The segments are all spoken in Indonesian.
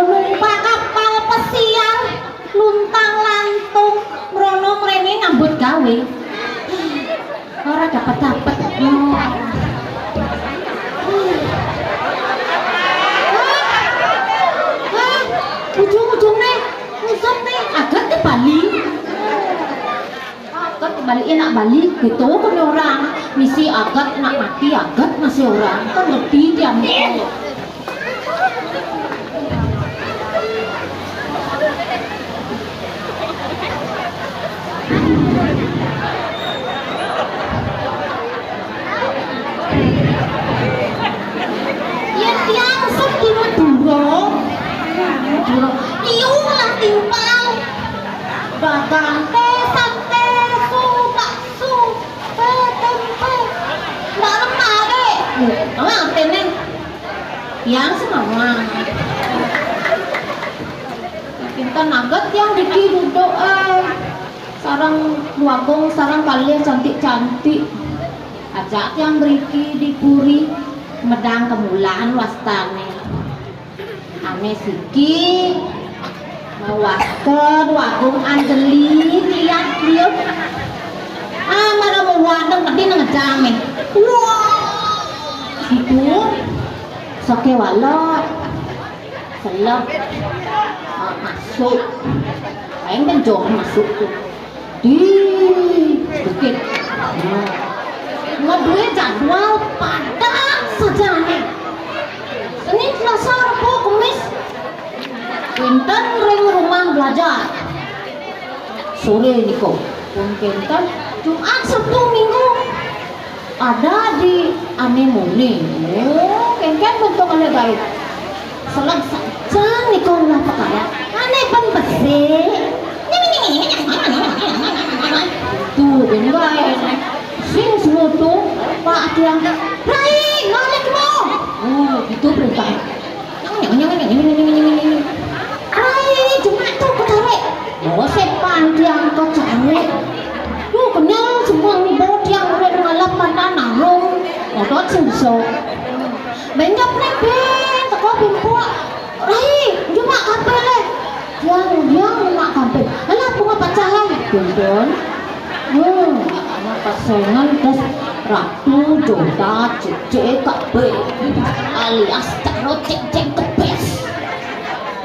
Numpak kapal pesiar luntang lantung mrono mrene ngambut gawe ora dapat ujung-ujungnya ngusut nih agak ke Bali nak balik gitu kan orang misi agak nak mati agak masih orang kan lebih jam itu ya tiang sedih durung liung lah timpal dagang sate bakso tempe nggak lemah deh emang teneng yang semua kita nugget yang bikin duduk sarang luagong sarang kalian cantik-cantik ajak yang beriki dipuri medang kemulaan wastane ane siki mawasken wagung anjeli liat mana mau wadeng tadi ngejamin wah gitu soke walot selep masuk aing kan jauh masuk tuh di bukit ngeduit jadwal padat saja nih Senin Selasa Rabu Kamis Kinten ring rumah belajar sore niko pun Kinten Jumat Sabtu Minggu ada di anemone kengken bentuk ane baik selak saja niko lah perkara ane pan bersih tuh bener sing semua tuh pak dia Rai balik mo gitu perintah Rai cuma tuh ketarik sepan dia kau cari lu kenal semua nih bawa dia udah ngalap mana narung otot sensor benjok nih ben teko bimpo rai cuma kabel le yang mak kabel alah bunga pacaran gendon mak pasangan terus ratu jodoh cece kabel alias terus ceng kepes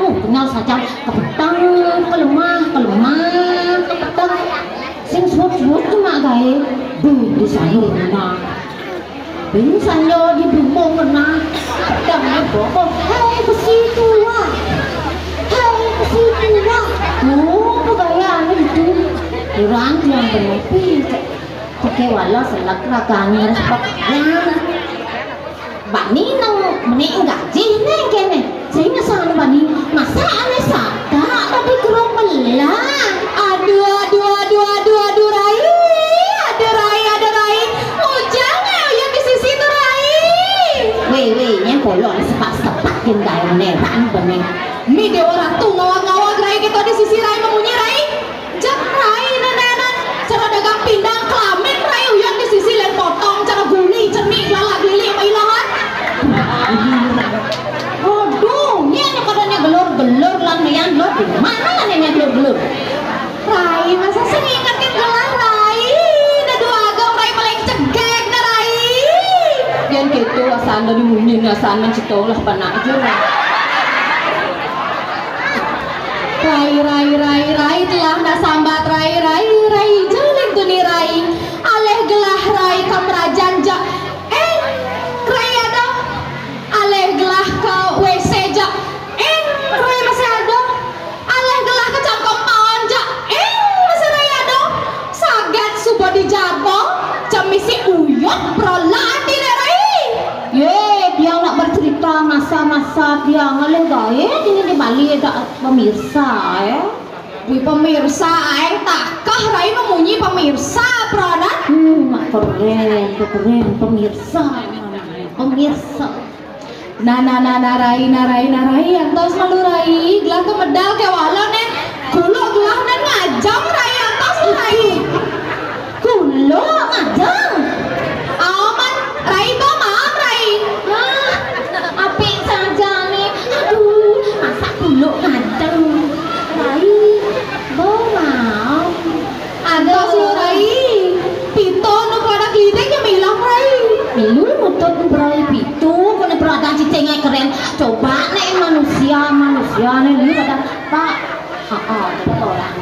kenal saja kepetang kelemah kepetang sing suwut cuma gawe di sayur nah Bing sanyo di bumbong kena pedangnya bokong hei besi tua pegawaiannya itu kurang yang berlepi pakai walau selak rakannya respek yang bani nang menik gaji neng kene sehingga sana bani masa aneh saka tapi kerong belang aduh rai ujang yang di sisi tuh rai weh bolong sepak yang gaya neran bening mi dewa ratu ngawang rai kita di sisi rai memunyi rai jak rai nenenan cara dagang pindang kelamin rai yang di sisi len potong cara guli cernik lalak lili mailahan aduh ini kadangnya gelur lan yang gelur mana lah yang gelur rai masa sih ingetin gelar rai dua agam rai paling cegek na rai yang gitu asal dari munyin asal mencetol lah panak aja rai telah nak sambat rai jeling tu ni rai aleh gelah rai kamrajan jak rai ada aleh gelah ke WC jak rai masih ada aleh gelah ke cangkok maon jak masih rai ada sagat sudah dijabong jamisi uyut prolati rai dia nak bercerita masa-masa dia ngalih gaya ini di Bali ada pemirsa pemirsa takkah rai memunyi pemirsa produk keren pemirsa nah rai yang tos malu rai gelah ke medal ke wala nen kulo gelah nen ngajam rai atas rai kulo ngajam aman rai to maaf rai apik saja nih aduh masa kulo ngajam rai maaf ada si rai pito no produk lidek yang bilang rai milu nutut rai pito kone produk cicengnya keren coba nih manusia nih ini pada pak orang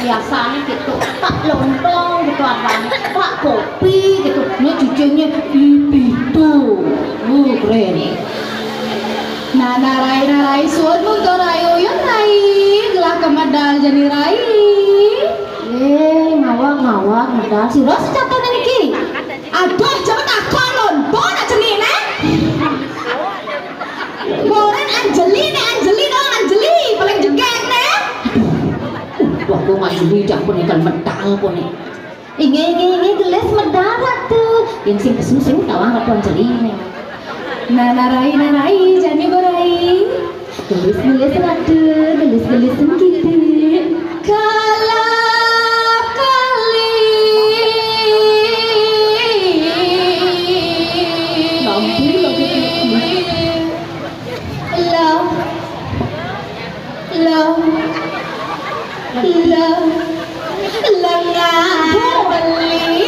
biasanya gitu pak lontong gitu abang pak kopi gitu ini cicengnya pito keren nah rai suat muntur rai uyun rai gelah ke medal jadi rai ngawak medal si Ros catat ini ki aduh coba takon lontong nak cenih nih Goren Anjeli paling jegek nih waktu Anjeli dah pun ikan medang pun nih ini gelas medal tuh yang sing kesung tawang ke Anjeli nih nah rai jadi berai gelis ratu gelis gitu kalap kali nampi lengah beli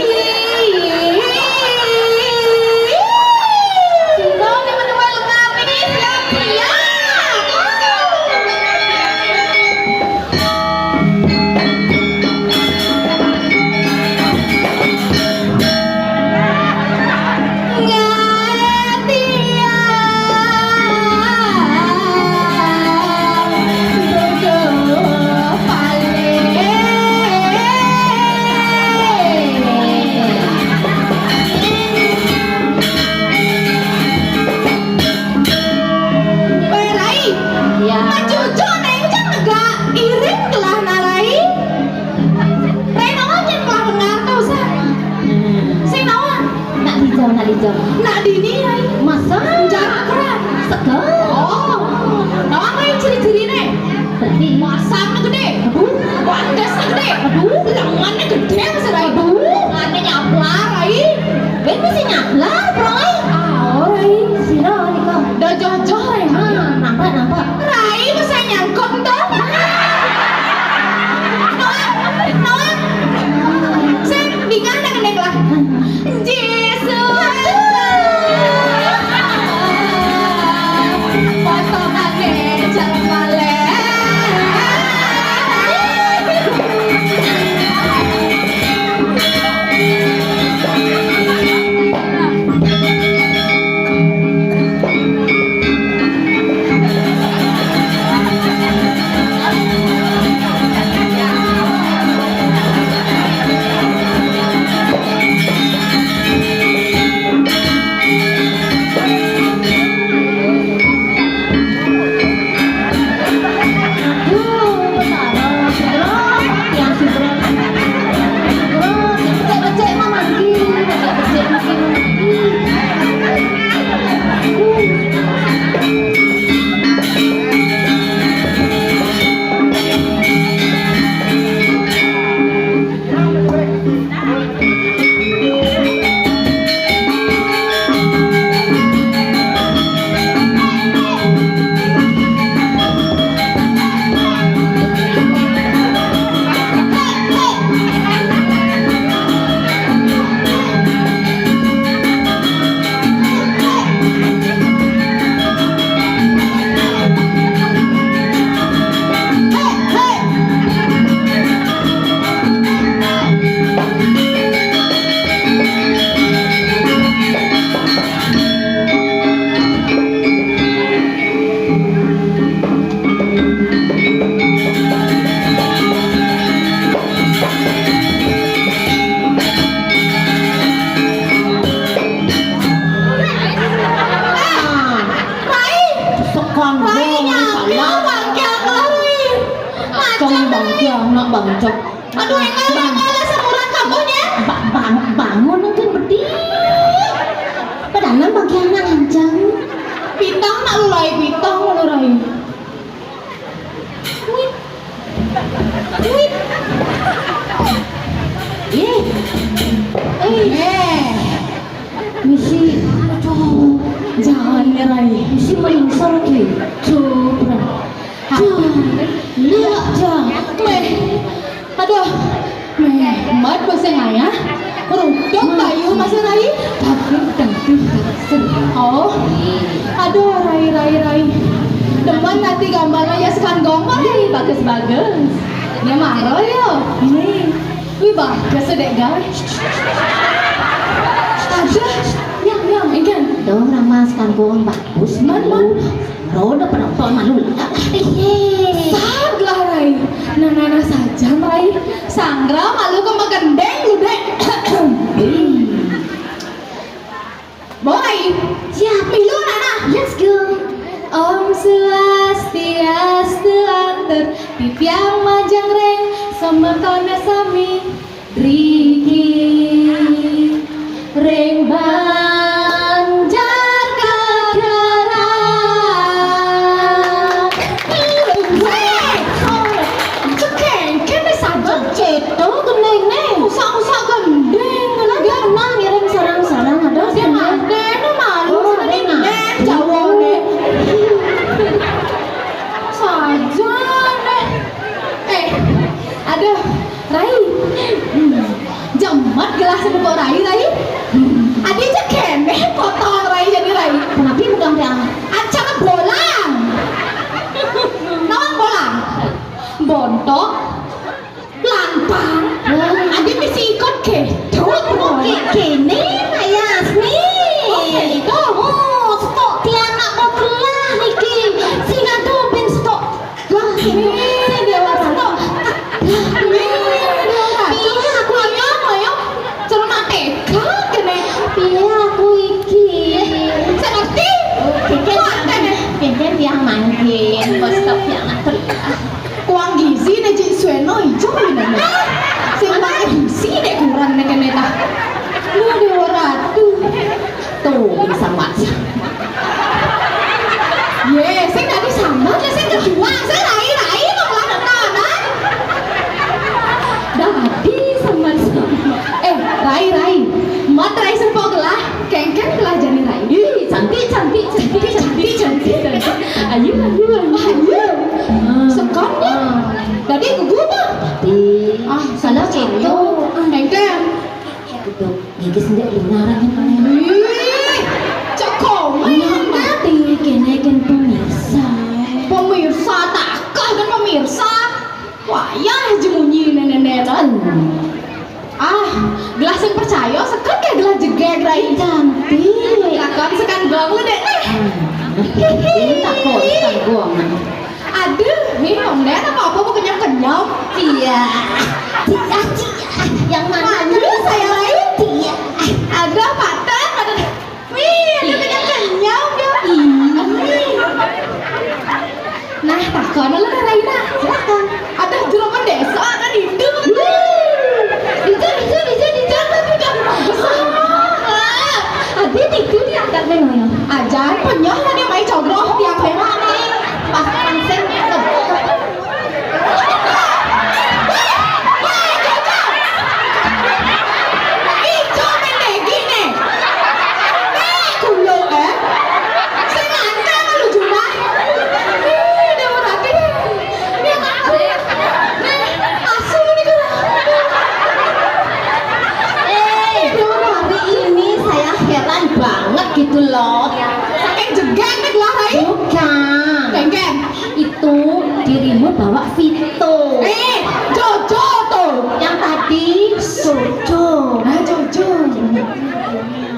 nak dini rai masa jarak keran segar nawang rai ciri-ciri nih berarti masaknya gede bandasnya gede lengannya gede masa rai lengannya nyaplar rai ben masih nyaplar rai Aduh, enggak semuran kamunya. Bangun mungkin berdiri. Padahal bagian lancang. Pitang nak lurai, pitang nak lurai. Wih. Misi, Jangan ngerai. misi melingsar lagi. Coba. Lihat aduh, mat bahasa ngaya. Rudok kayu masih rai. Oh, aduh rai. Depan nanti gambarnya ya sekan gombal. Bagus. Ya maro yo. Wih bagus deh guys. Aduh, yang ikan. Dong ramas kan bohong bagus. Man. Roda penonton malu. Saglah rai. Nana saja rai. Sanggra malu ke magendeng lu dek. Boy, siap pilu nana. Let's go. Om Swastiastu antur Tipiang majang reng Semertona sami Riki Reng banjar kagaran Cekeng kene sajak ceto geneng neng Usak gendeng Lagi emang ngirim sarang-sarang ada Dia manten malu neng Jawa deh saja deh. Aduh, Rai. Jemat gelas buku Rai. Adi aja kene potong Rai jadi Rai. Kenapa bukan yang Acara bolang. Nawang bolang. Bontok. Lampang. Adi mesti ikut ke. Oke, kene Ayas nih. Oh, stok tianak populer niki. Singa ben stok. Lah, Ini dewa stok. Piye aku Ayo. Cermat teka kene. piye aku iki. Saya ngerti. Kene yang mangkin, kok stok yang atur. Kuang gizi nih Cik Sueno hijau ini nih. Sing pakai gizi deh kurang nih kene ta. Lu dewa ratu. Tuh, bisa macam. Ye, sing tadi sambat lah sing kedua. Saya rai mau lawan kanan. Dadi sambat. Rai. Mat rai sempo gelah. Kengken gelah jadi rai. Ih, cantik. Ayo. Sekonnya. Tadi gugu mah. Salah itu. Kengken. Itu, gigi sendiri lingaran yang paling. Ih, cok komen. Mati, kene pemirsa. Pemirsa takah kan pemirsa. Wayah jemunyi nenek-nenek. Gelas yang percaya sekan kayak gelas jegek rai. Cantik. Lakon sekan gamu deh. Ini takut kan gua. Aduh, minum deh apa mau kenyang-kenyang. Tia. Yang mana? Aduh, saya lain. Tia. Ada paten. Wih, ada kenyang-kenyang dia. Nah, takon lu kan Raina. Silakan. Ada juragan desa kan itu. Dijar tapi gak bagus. Adik itu diangkat memang. Ajar penyok lah dia main cogroh tiap lewat nih. Pas konsen itu. Ijo mendegi nih. Kulo saya nganteng lu juga. Dia berarti dia asu nih kan. Hari ini saya heran banget gitu loh. Saking jegang nih gelah Rai. Bukan. Kengken. Itu dirimu bawa Vito. Jojo tuh. Yang tadi Jojo. Jojo.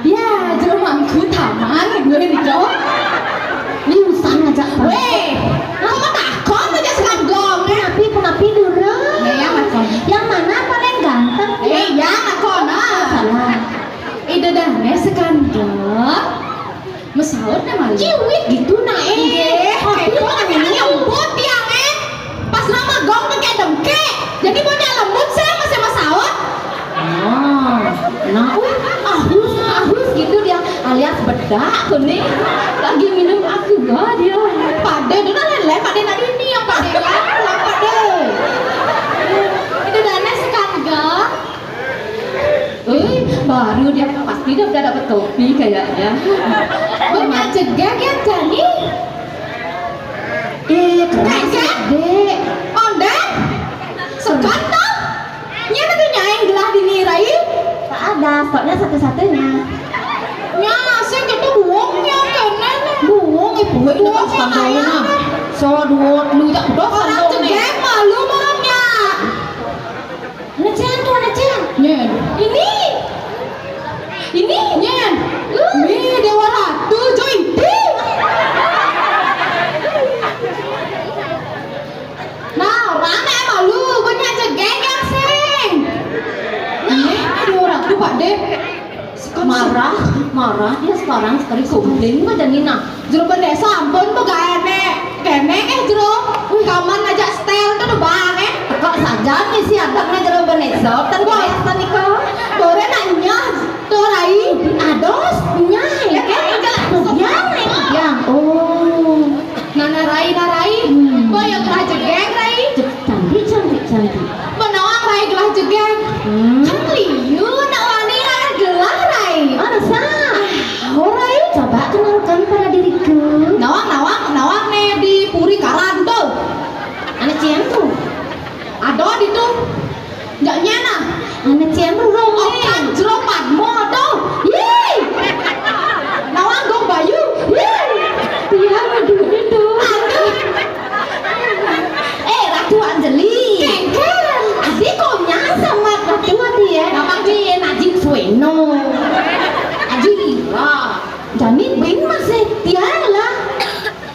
Ya, jelumangku taman gue nih Jo. Liusan ngajak Weh, kamu takon aja sekarang gong ya. Penapi dulu. Ya, makon. Yang mana paling ganteng? Ya, makon. Salah. Ide dah sekandang. Mesaut nama ciwit gitu nah itu namanya lembut ya pas nama gong pakai dengke jadi punya lembut saya Nah, ahus gitu dia alias bedak kuning lagi minum aqua dia. Pade itu lele, pade nak ini yang pade lah pade. Itu dana sekan gak? Baru dia pasti dia udah dapet topi kayaknya. Banyak jegek ya Jani. Keren dek. Onde? Sekan dong. Nya nanti nyaing gelah dinirai. Tak ada, stoknya satu-satunya. Nya saya kita buangnya kena. Buang ibu itu kan skandalnya. So dua lu tak udah Orang jegek malu orangnya. Necian tuh necian. Nyen. Ini nyen. Nih Dewa Ratu Joy. Nah, orangnya malu banyak jegek yang sing. Ini Dewa Ratu Pak De. Marah dia sekarang sekali kumpling aja Nina. Jero desa ampun tuh gak enek jero. Kaman aja setel tuh banget. Kok saja nih si adaknya jero benesok tan biasa nih kok. Dore nanya tuh Rai. Ados nyai kan yang oh Nana Rai. Boy yang gelah jegek Rai. cantik. Menawang Rai gelah jegek. Kan liu nak wani ada gelah Rai. Mana sah? Rai coba kenalkan pada diriku. Nawang nih di Puri Karan tuh. Anak cian tuh. Ada di tuh. Nggak nyana. Anak cian tuh Oh kan jero padmo tuh. Yeay. Nawang gong Bayu. Yeay. Dia aduh itu. Ratu Anjeli. Kengkel. Adik konya sama Ratu dia. Nama dia Najib Sueno. Aji Ira. Jamin bin masih tiara.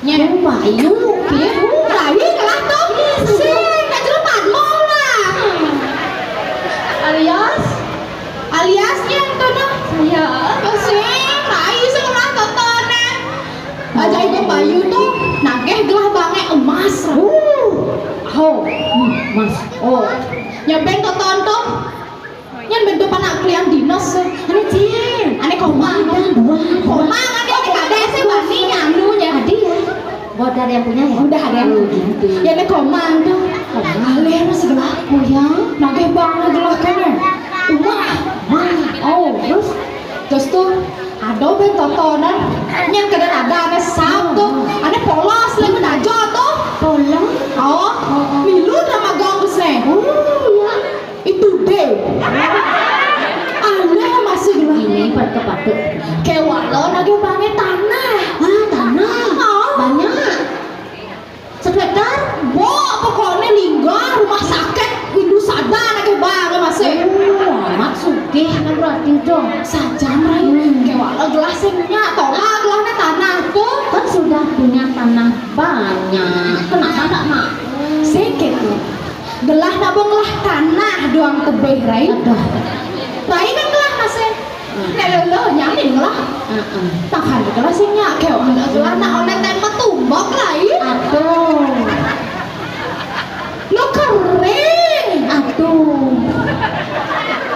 Yang Bayu. Iya. Rai kelah tuh. Sing nggak jero padmo lah. Aliasnya tuh nah. Saya. Sing Rai sing lah totone. Aja itu Bayu tuh nageh gelah banget emas. Mas. Oh. Nyampe toton tuh. Nyen bentuk anak klien dinas. Anak cian. Ane komang. Komang ane kades sih bani nyanu nya. Adi ya. Buat ada yang punya ya? Udah ada yang gitu. Ya ane komang tuh. Ale masih gelah aku ya. Nageh banget gelah kene. Terus tuh ada ben totonan. Nyen kada ada ane sap tuh. Ane polos lagi najo tuh. Polos. Oh, milu drama gong sih. Ya. Itu deh. Ane masih gelah. Ini patok-patok. Kewalo nageh banget tanah. Tanah. Banyak. Sekitar. Pokoknya linggar rumah sakit Windu Sada nageh banget masih. Amat sugih kan berarti dong. Sajam Rai. Kewalo gelasnya tolak gelahnya tanah tuh. Kan sudah punya tanah banyak. Kenapa tak mau? Sedikit tuh. Gelah nabung gelah tanah doang tebeh Rai. Aduh. Rai kan gelah masih. Nek lelo nyamin gelah. Tahan gelasnya kewalo gelah nak oleh tema tumbok Rai. Aduh. Lo keren. Aduh.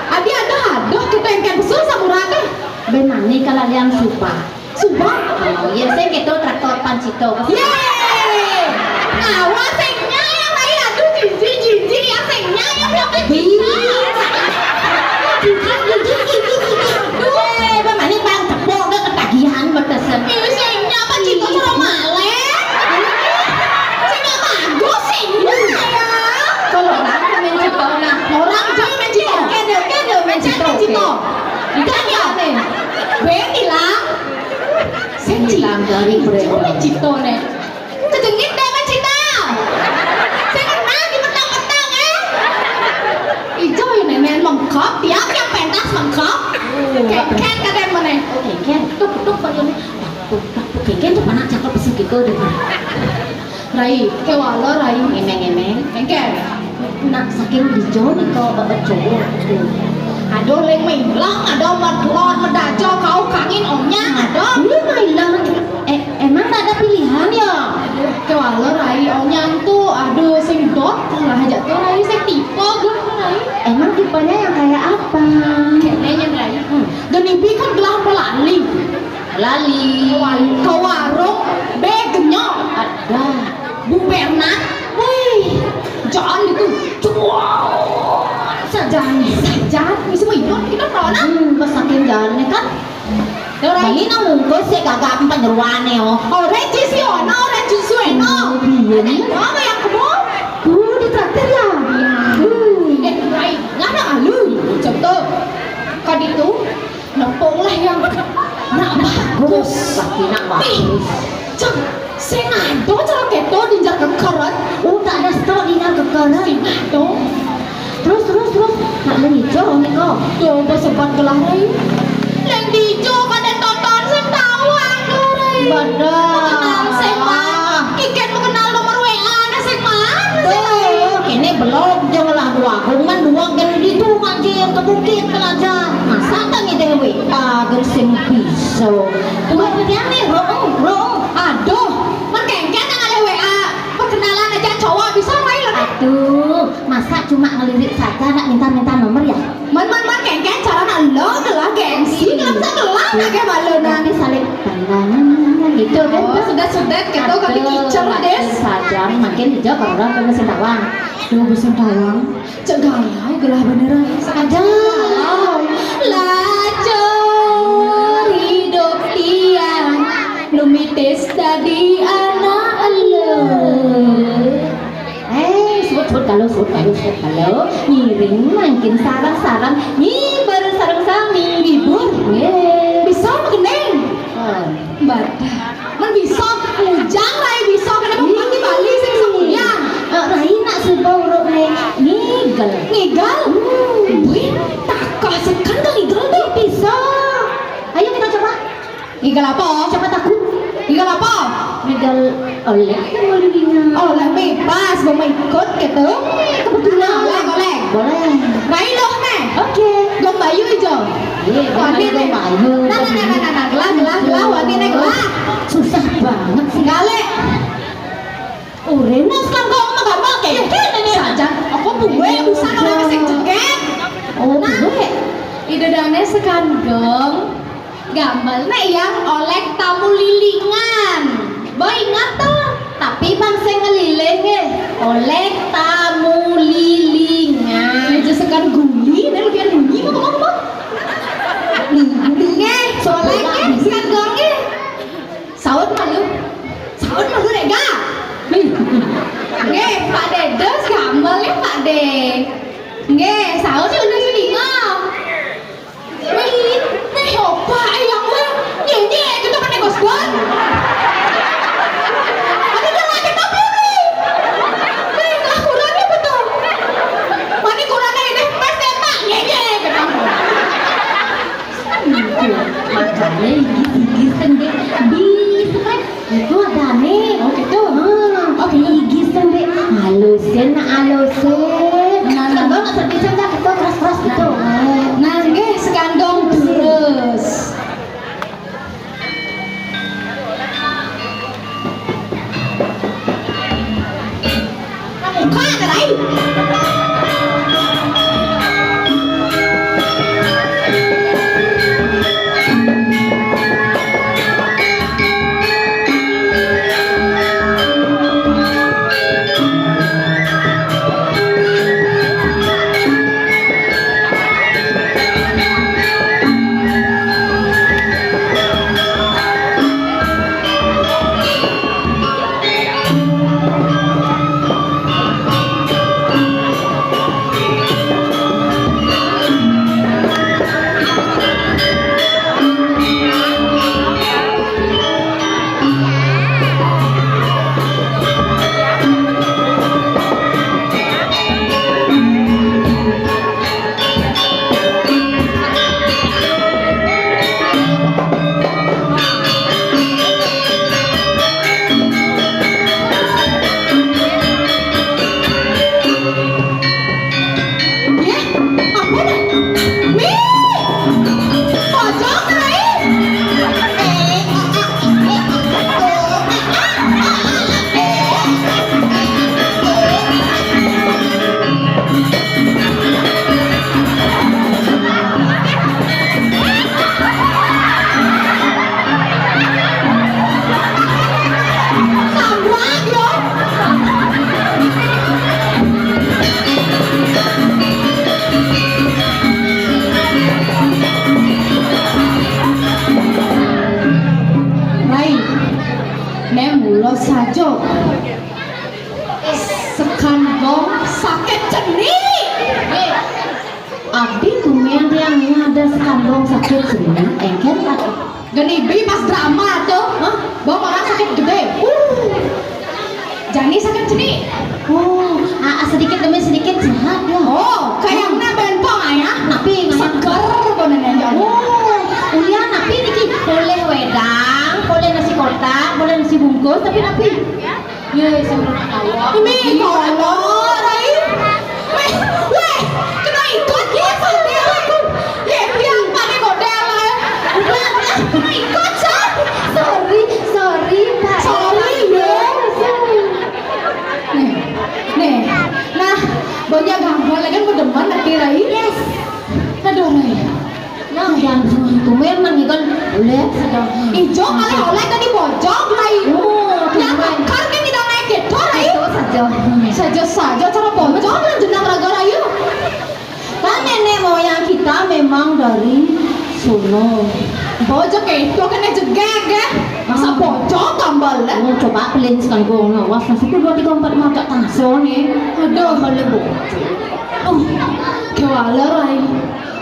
Adi ada kita yang kayak besar samurah teh. Benani kalian suka. Sumpah. Oh, ya saya gitu traktor pancito. Yeay! Awas sengnya yang lain aduh jijik yang sengnya yang dapat Bagaimana bang tepuk ke ketagihan berkesan. ini sengnya apa cito suruh malek? Sengnya bagus sengnya ya. Kalau orang main cito nah. Orang jangan main cito. Kede main cito. Ikan ya? Ben hilang. Hilang dari Cuma main brand. cito nih. Kejengit deh main cito. Saya kenal di petang-petang Ijo ya nenek lengkap tiap yang pentas lengkap. Keken kadang mana? Oke, kan tuk bagian. Keken tuh mana cakep pesik gitu deh. Rai, kewala Rai. Emeng-emeng. Keken. Nak saking hijau nih kau babat cowok. Aduh leng milang, aduh medlon, medajo, kau kangin omnya, aduh. Ini mailang. Emang tak ada pilihan ya? Kewala Rai, omnya tuh, aduh sing dot lah aja tuh Rai, sing tipe gue Rai. Emang tipenya yang kayak apa? lali. Ke warung begenyok. Ada. Bu Bernat. Wih, jangan itu. Wow. Sajan, bisa mau kita pernah. Masakin jalannya kan. Bali nang mungkus sih gagak penyeruane oh. Orange sih ono, orange sueno. Iya nih. Apa yang kamu? Di traktir ya. Rai, ngana alu. Contoh, kan itu nempung lah yang nak bagus. Laki nak bagus. Cem, sengado cara keto dinjar kekarat. Tak ada stok di nak kekara. Sengado. Terus. Nak beli hijau nih kok. Tuh, besebat gelah Rai. Yang dijo pada tonton sing tahu aku Rai. Mengenal sing mah. Kiken mengenal nomor WA na sing mah. Ini belum janganlah dua kan di rumah aja yang kebukit pelajar. Masa tak nih dewe? Gersing pisau. Tuh dia nih, bro. Aduh, mengkengken nang ada WA. Perkenalan aja cowok bisa Rai lah. Aduh, masa cuma ngelirik saja nak minta nomor ya? Man kengken cara nalo gelah gengsi, nggak bisa gelah kayak malu Nanti saling pandangan gitu kan? Oh, sudah gitu kami kicau des. Saja makin hijau kalau orang mesin tawang. Duh, mesin tawang. Cek galai gelah beneran. Saja. Lacur hidup tiang lumitis tadi anak elu. Sud kalau ngiring makin sarang ngibar sarang sami ngibur Bisa mengeneng. Badah. Man bisa ujang Rai bisa kenapa pagi Bali sing semuanya. Rai nak sebau nih ngigal Wih, takah sekan kan ngigal tuh. bisa. Ayo kita coba Ngigal apa? coba takut Ngigal apa? ngigal oleh Oh, lah bebas mau ikut gitu. kebetulan Boleh. boleh Rai loh nih. oke Gom bayu ijo. Wani nih. Gelah, wani nih gelah. susah banget sih Gale. Rena sekarang kau mau gambar kayak gini Saja, aku buwe bisa kalau sing ceket. gue Idedane sekandong. Gambar nih yang oleh tamu lilingan. Boy ingat tuh. tapi bangsa ngeliling oleh tamu lilingan Aja sekan guli, nih lebih guli mau ngomong. Nge, soalnya sekandong nih. Saud malu deh ga. Nge, Pak Dedes gambar ya Pak De. Nge, saud sih udah ngom. Wih, nih opa ayang lu. Nyanyi kita kan negosgon. Ada yang kita pilih. Nih, lah kurangnya betul. Mani kurangnya ini pas tembak. Nyanyi kita. makanya gigi sendiri bisa kan itu ada nih Oh gitu. gigi sendiri halusin nah nggak bisa nggak gitu keras gitu Nah, nge sekandong terus. Muka ada lain. kula saja sekandong sakit cenik. Abi tumian yang ada sekandung sakit sini engkel lagi. Geni bi pas drama tuh, bawa orang sakit gede. Jani sakit cenik. Oh, sedikit demi sedikit sehat ya. Oh, kayaknya bentong ayah. Tapi seger konen ya. Oh, ulian napi niki boleh wedang, boleh nasi kotak, boleh nasi bungkus, tapi napi. Ya, sembrono awak. Ini kalau Rai. Weh, kena ikut ya sampai aku. Ya, biang pada model ya. Kena ikut sah. Sorry, Pak. Sorry ya. Nih, nah, banyak gambar lagi mau demen nanti Rai. Yes. Aduh Rai. Nah, yang itu memang kan boleh sedang. Ijo oleh kan di pojok Rai. Oh, yang akar kan tidak naik gitu Rai. Itu Saja cara pojok dan jenang raga Rayu. Kan nenek moyang kita memang dari sono. Pojok itu kan jegeg ya. Masa pojok tambal lah. Oh, coba pelin sekali gue ngawas nasi itu 2, 3, 4, 5 tak taso nih. Aduh, boleh bu. kewala Rai.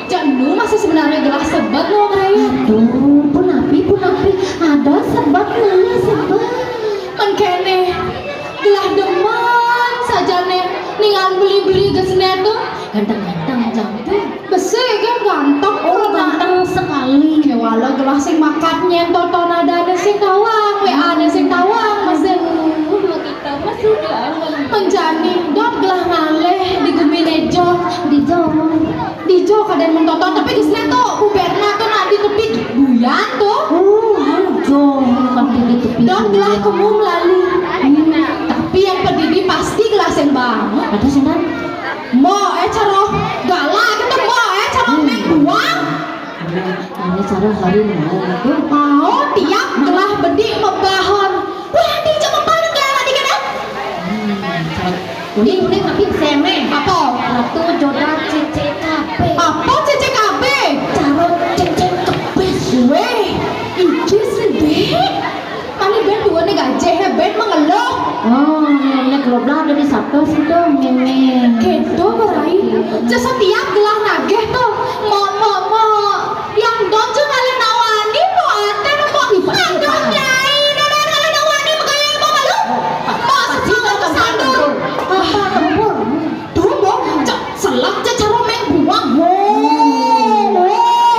Janu masih sebenarnya gelas sebat loh Rai. Aduh, pun api. Ada sebat nanya sebat. Kan kene gelah demen saja nih ningal beli kesenian tuh. Ganteng-ganteng cantik. Besi kan ganteng. Oh, ganteng sekali. Kewala gelas sing makatnya tonton ada sing tawang, WA sing tawang masih. Kita masih Menjani dot gelah ngaleh di Guminejo di Jo kadang menonton tapi kesini tuh Buberna tuh nanti tepi buyan tuh kan di tepi. dot gelah kemum lalu tapi yang pedidi pasti gelas yang banget Ada senang. mau caro galak itu mau caro main buang Ini cara hari mau itu. mau tiap gelah bedik membahon wah di coba paling gelah nanti kan Udah tapi seme. apa Ratu jodoh CCKP. apa CCKB Caro CCKP. weh iki sih deh kali ben dua nih gajah ben mengeluh Oh, nenek global ada di satu sih dong, nenek. Kedo berai, setiap gelah nageh tuh, mo yang dojo kalian nawani, mau ate, mau aduh nyai, kalian nawani, makanya mau malu, mau sesuatu kesandur, Apa tempur? tuh mau, selak cara main buang,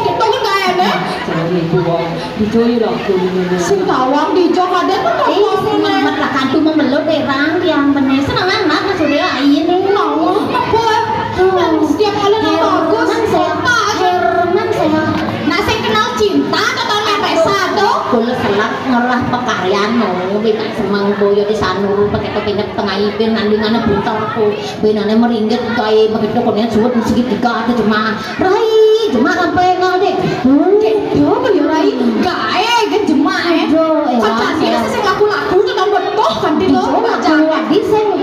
gitu kan gak enak, Dijoy lah sing tawang di jo kadang kan semangat lah kantu memeluk derang yang bener senang amat mas udah ini mau apa, setiap kali bagus, Herman saya nah saya kenal cinta katanya Resa tuh. Kula selak ngerah pekaryan no bina semang boyo di sanur pakai kepingat tengah ipin nandingannya buntar ko binane meringget kaya begitu konya suwet segitiga ada cuma rai cuma sampai ngal deh Kedo beli rai gae kan jemaah ya. Kan tadi saya laku-laku tuh tahun betul kan di lo baca. Di saya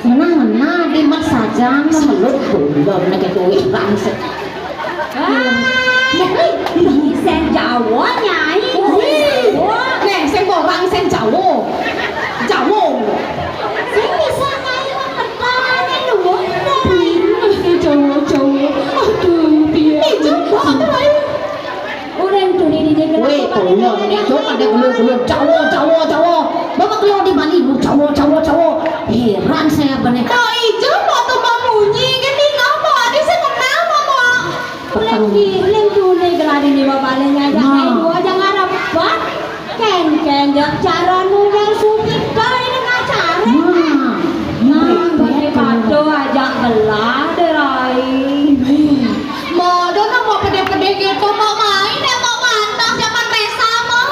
menang di mat saja memeluk belum nak itu rangset. Sen Jawa nyai. Nih, saya mau orang sen Jawa. Jawa. Saya bisa nyai petanya dulu. Jawa. Aduh, piye. Jawa. Orang tu ni dia kena. Weh, tolong ni jok ada gulung Jawa. Bapak keluar di Bali Jawa. Heran saya benar. Kau ijo mau tuh bunyi kan di ngapa? Ada saya kenal mama. Leng tu ni geladi ni bapak leng Nah. dua jangan dapat. Ken cara nu yang sulit kau ini ngacara. Pakai kado ajak gelah derai. Mau dong mau pede-pede gitu mau main ya mau mantap zaman Resa mau.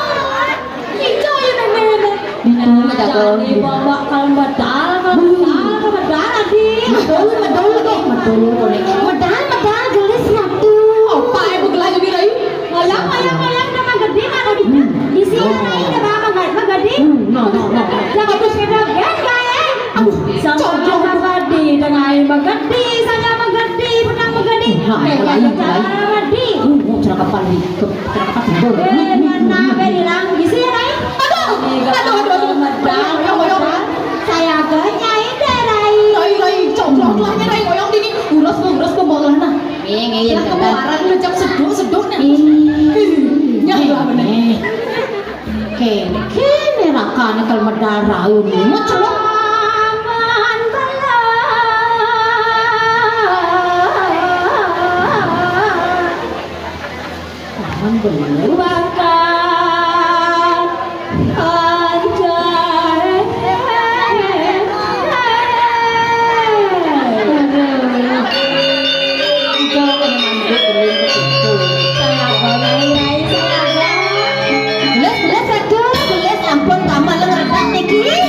Ijo ya nenek. Jadi bawa kalau medal adi. Medal gelis satu. Apa ya begelah jadi rai? Mayang nama gede mana di sini ada nama gede. Jangan terus kita gen kaya. Sama gede dengan magadi saja magadi pedang magadi. Magadi. Ceraka pali. Ceraka tidur. Nana bilang di sini. Aduh. Medal kene rakane kal medara ini macelo belum bakar anjar beles ampun tambah leredak niki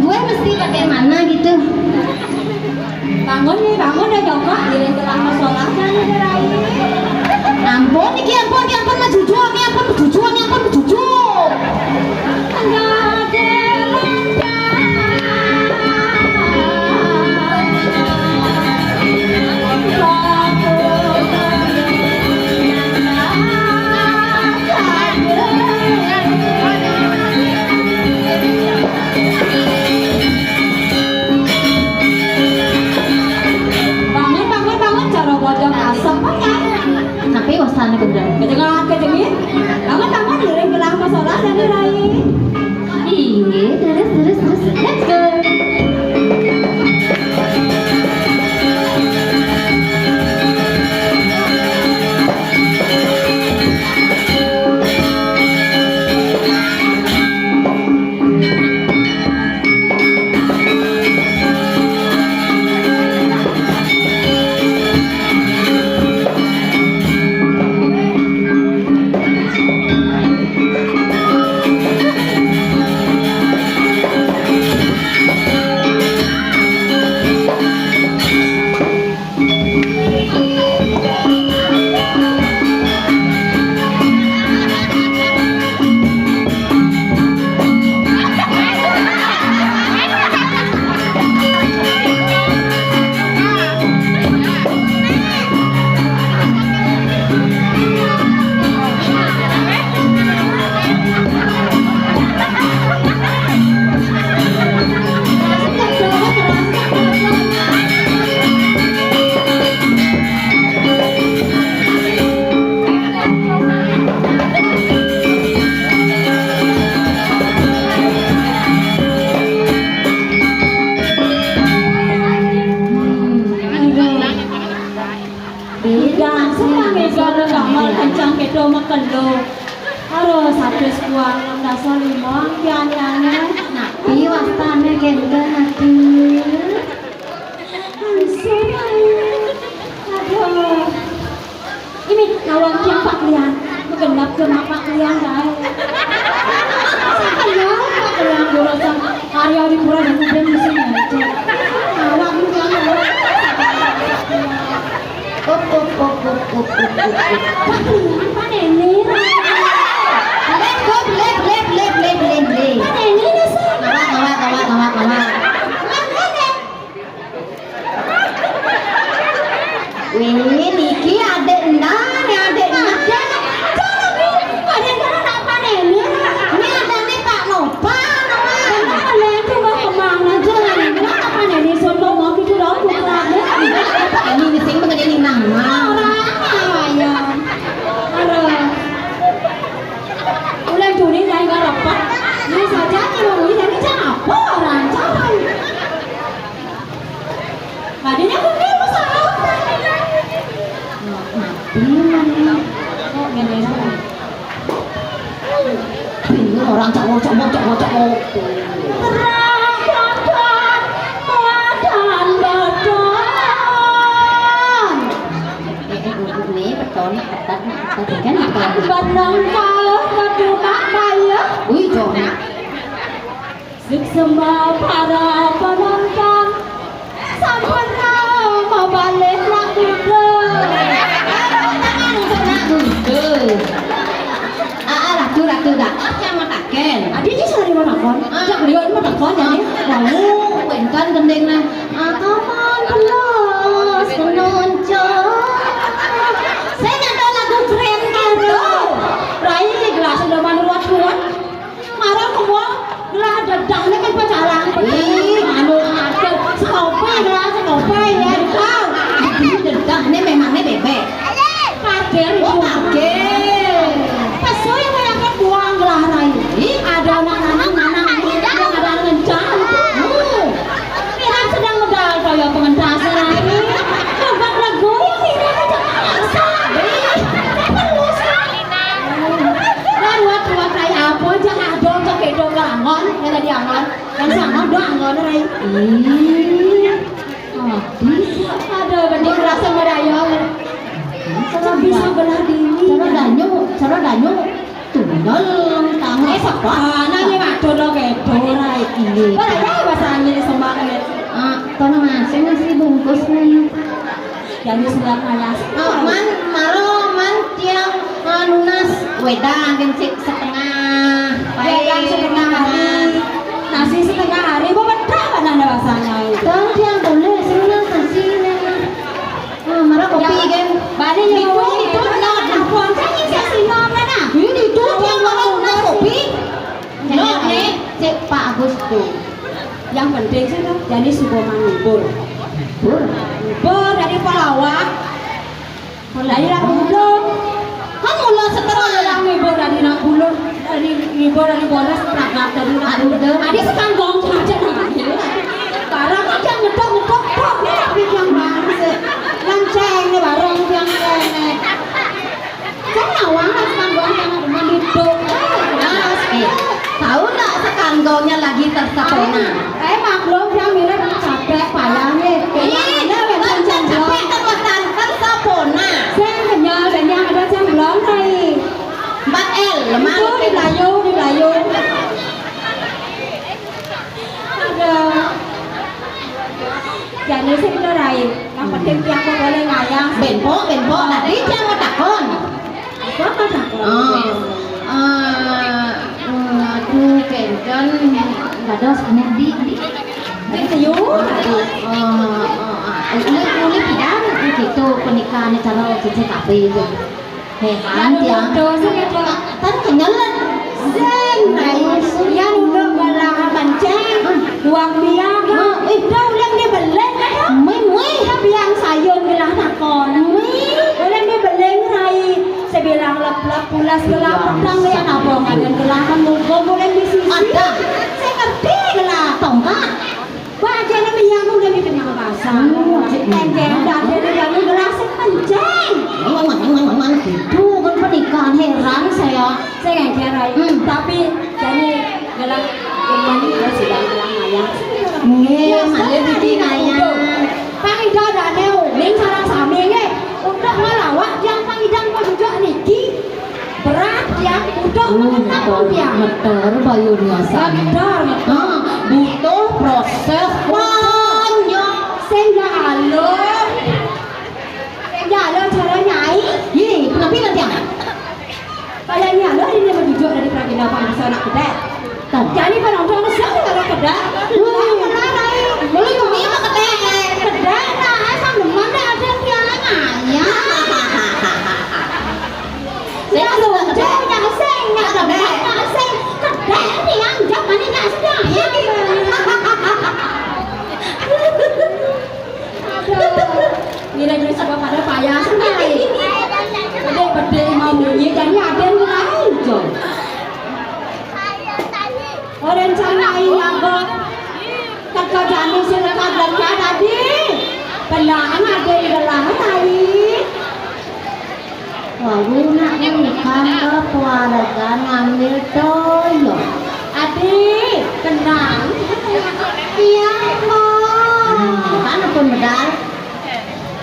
gue mesti bagaimana gitu bangun dah jongkok diri telah masalah kan ampun majujuan tapi wasane kebetulan kecengan bangun diri telah masalah dan diraih terus let's go. satu sekuat dasar lima piananya napi wastane kende napi aduh ini nawang yang pak lian mengendap ke mapak lian dah saya pak lian gorosan Arya di pura dan kemudian di sini aja nawang yang Pak lian pak nenek Wih, niki adek nah, adek nah. Adek nah apa ini? Ini adeknya Pak Nopa, Kalian tuh mau kemana aja? Apa nih? Sono mau pikir aku kelade. Ini bising begini nama. Orang ya. Aduh. Udah juri saya nggak dapat. Ini saja kalau ini jadi apa orang calon. Adanya aku nih masalah. Bingung orang cowok. Tadi kan apa lagu? Penonton kedua saya. Wih, Jona. Semua para penonton sampurna mau balik lagu Lagu dah. Yang mataken. Adi ini sehari mana kon? Jak beliau ini mana kon jadi? Lalu, penkan gendeng lah. Kapan pelos menonjol. Saya nggak tahu lagu keren gitu. Rai gelas udah manuat-nuat. Marah semua gelas dedangnya kan pacaran. Anu ada sekopai gelas sekopai ya kau. Dedang ini memangnya bebek. Pakai Oh, pakai. Pasal yang banyak buang gelas Rai. Ada anak-anak yang ada ngencang. Pirang sedang medal kaya pengentas Rai. Bukan lagu yang ini aja asal. Perlu sekali. Dan buat Rai apa aja ada cak kedo angon, yang tadi angon. Yang sangon do angon Rai. Ada banding rasa meraya. Cara bisa belah diri. Cara danyo tunggal tangan Sepana nih waktu lo kedo Rai. Berada bahasa Inggris semangat. Kono ngasih bungkus nih. Jadi sudah kayak man tiang nunas wedang gencik setengah. Wedang setengah hari. Nasi setengah hari. Betul kan anda bahasanya itu? Tahu tiang boleh sebenarnya nasinya. Marah kopi kan. Balik yang itu not apa saya sih nomor nah. Ini itu tiang marah nunas kopi. Not nih cek Pak Agus tuh. Yang penting sih kan jadi suboman libur. Libur dari pelawak. Dari Nakbulun. Kan mulai setelah Orang libur dari Nakbulun. Dari libur dari Bonas berangkat dari Nakbulun. Adi sekanggong saja nanti. Sekarang aja ngedok tapi yang bangsa. Lanceng nih bareng yang kene. Kan nawang kan sekanggong yang mendiduk. Tahu nggak sekanggongnya lagi tersepona? Maklum yang mirip capek payahnya. Ini memang capek terletak tersepona. Saya kenyal dan yang ada cemblong nih. 4L lemah. Itu di Melayu. Ada. Jadi sih itu Rai. Yang penting tiap boleh ngayang. Benpo tadi jangan takon. Apa takon? Aduh kencan nggak ada sebenarnya di Ini sayur. Ini pidang gitu pernikahannya cara CCKP itu. Hehan tiang. Kan kenyalan. Sen, yang udah galah banceng, buang biaga. Dah ulang dia beleng kan? Mui. Tapi yang sayur gelah takon. Ulang dia beleng Rai. Saya bilang lap-lap pulas gelah petang dia nabong ada gelah kan mugo boleh di sisi. Ada. Saya ngerti gelah. Tongkat. Baca nama yang udah di tengah bahasa. Tengkeng dan dia yang gelah sekenceng. Memang gitu kan pernikahan heran saya. Saya nggak kira tapi jadi gelah ini dia sudah gelah ayah. Malah bikin ayah. Pangida daneu, ning sarang saminya untuk ngelawak yang pangidang juga niki berat ya untuk mengenal ya. Meter bayunya Sadar butuh proses panjang. Sehingga halo cara nyai. Ini penampilan tiang. Kayaknya halo ini menunjuk dari pangidang pangidang anak kedai. Jadi penonton siapa kalau kedai? Boleh kami apa kedai? Kedai nah, sama mana ada tiang ayah. Saya sudah kedai. Kedai tiang zaman ini nggak sedang. Gila-gila sebab pada payah sekali. Bede mau bunyi jadi ada yang aja. Orang canai agak kerjaan silakan kerja tadi. Belahan ada di dalam tadi. Lalu nak nikah keluarga ngambil toyo. Adik, tenang. Iya, Mbak. Kan pun medal.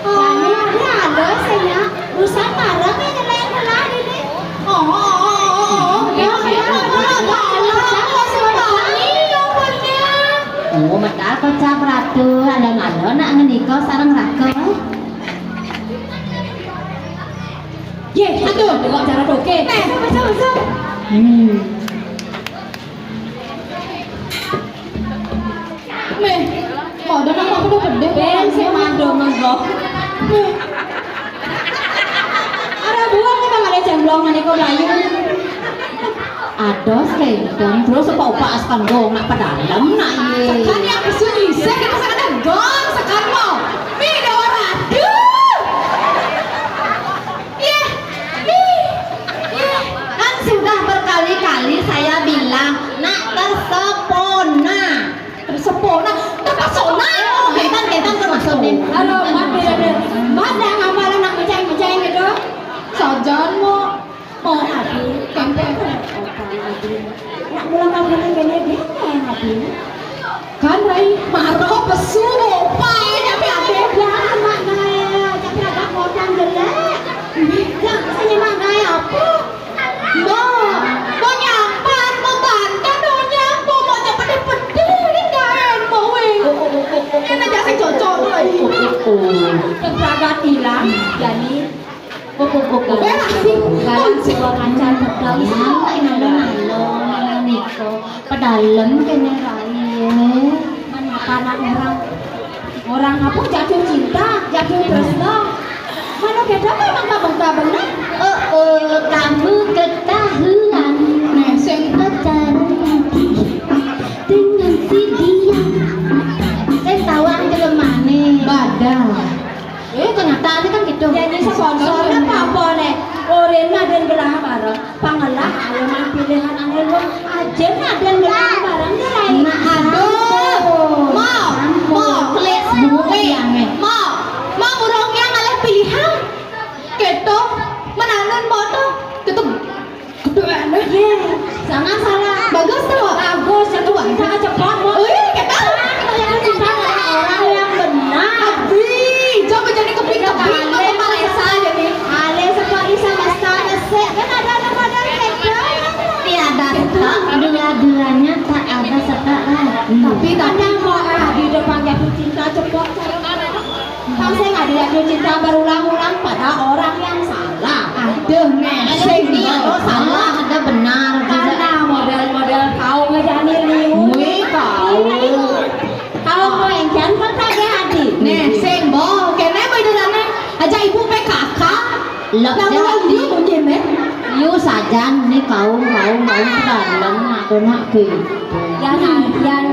Ini ada saya. Usaha marah ini lain Delok cara doke. Nih. Betul. Meh, mau ada nama aku udah gede. Ben sing mando menggo. Ada buang nih bang ada jemblong nih kok layu. Ados kendang terus apa upas kan gong nak pedalam nak ye. Sekarang yang besar isek kita sekarang gong sekarang mau. Mih ada orang aduh. Iya, Kan sudah berkali-kali saya bilang nak tersepona. tersepona, terpesona. Kendang termasuk Halo, mat beda. Mat dah ngamalan nak menceng gitu. Sajan mau Abi, kenteng. nak pulang kampung kene gini Abi. Kan Rai marah pesu apa tapi ada Jangan mak gaya, tapi ada kodang jelek. Jangan saya mak gaya apa? mau nyampan mau bantan mau nyampo mau pede-pede kan mau kan aja sing cocok lagi Kebraga hilang, jadi Kalian sebuah ngacar pedang sampai nalo niko pedalam kene rai. mana anak orang apa jatuh cinta, jatuh tresno. Mana beda memang kabang benar. Kamu ketahuan nih sing pacaran lagi dengan si dia. Saya tahu angkel mana badan kenyataannya kan gitu. Jadi sponsornya apa nih? Orena dan gelah bareng, pangelah alaman pilihan angin lo aja dan gelah bareng gerai. Nah, aduh mau keles mau burungnya ngalah pilihan gitu menanun moto gitu gedean Ye, jangan salah. bagus tuh Bagus, jatuh cinta cepat lo. kita Jatuh cinta adalah orang yang benar. coba jadi keping ke Malaysia jadi Ale sekali sama stana se, kan ada badan keda. tiada tak dua-duanya tak ada sekarang. tapi Kadang mau di depan jatuh cinta cepat. Kan saya nggak jatuh cinta berulang-ulang pada orang yang salah. aduh Sing dia salah ada benar juga. Karena model-model kau ngejani liu. Kau mau yang jangan pakai hati. nih sing bo kene beneran aja ibu PKK lawan dia mau jemet Yu sajan nih kau pedalam aku nak gitu. Yang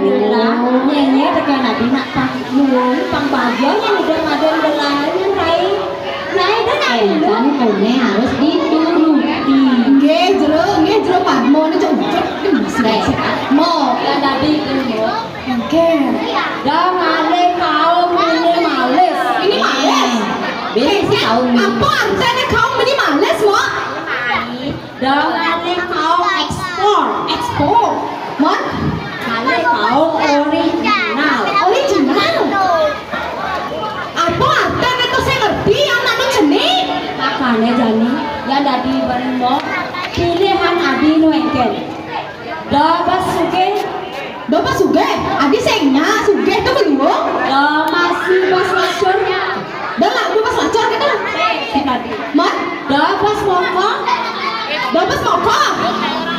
gila, nyanyi tekan hati nak panggung, pangbagian yang udah maden belain yang rai. Rai dan aku. Kan kone harus dituruti. nggih jero padmo ne cocok mau Yang tadi itu. oke Dah ngale kau minimalis. minimalis Biasa kau apa artinya kau minimalis mo Dah ngale kau ekspor. mon Ngale kau original. apa artinya itu saya ngerti yang nanu jenis Makanya jani yang tadi bermo pilihan adi nu engkel. Dah bas suke, Bapak suge, adi sengnya suge itu belum. dah masih bas lacur. Dah lah, bapak selacor kita. Si tadi. Mat, Dah bas mokok, bapak mokok.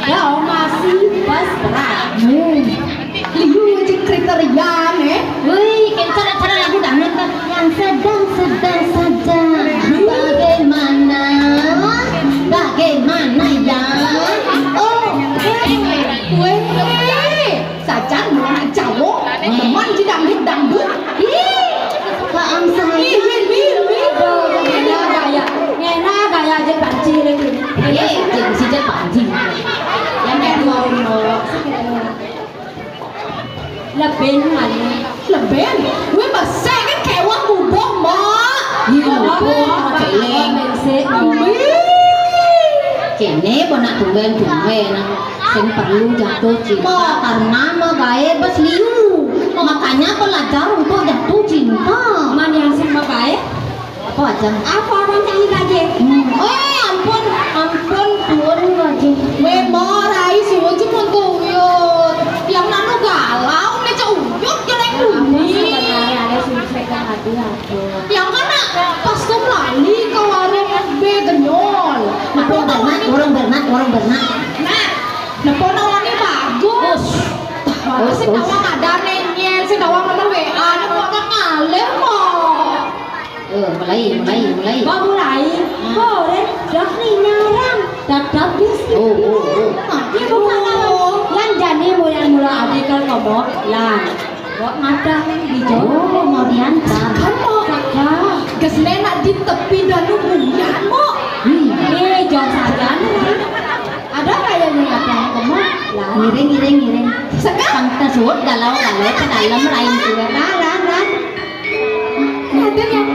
dah masih bas berat. Liu aja kriteria nih. Wih, cara lagu dangdut kan yang sedang saja. Bagaimana ya? Oh, Kue, sajan mana cowok, teman di dangdut. kaam saya. Ngena gaya aja panci lagi. Jadi si panci. Yang mau nolok. Lebih mana? Leben, gue bahasa kan kayak wah mubok mak. Kene bonak tungguan sing perlu jatuh cinta karena magae bes liu. Makanya belajar untuk jatuh cinta. Man yang sing baik. Apa aja? Apa orang cari gaji? Ampun tuan lagi. Gue morai suwe cuma tuyut. Yang nanu galau nih cuyut jelek bumi. Sebenarnya ada sumsekan hati aku. Yang kana pas tuh lali ke warung B genyol. Apa orang benak. Nah, nepono wani bagus. Wah, si tawang ada nenyen, si tawang nomor WA, nepono ngalir kok. Mulai. Kok mulai? Boleh, dak nih nyarang, dak bisnis. Dia bukan lan jani mula artikel ngomong lan. Kok ngadang di Jawa mau diantar. Kan mau kesene nak di tepi danau bulan mo. Jauh saja nih. Ada kayak yang ngadang ngomong lan. Ngiring. Sekarang Tersebut galau ke dalam lain juga. Lan. Raden yang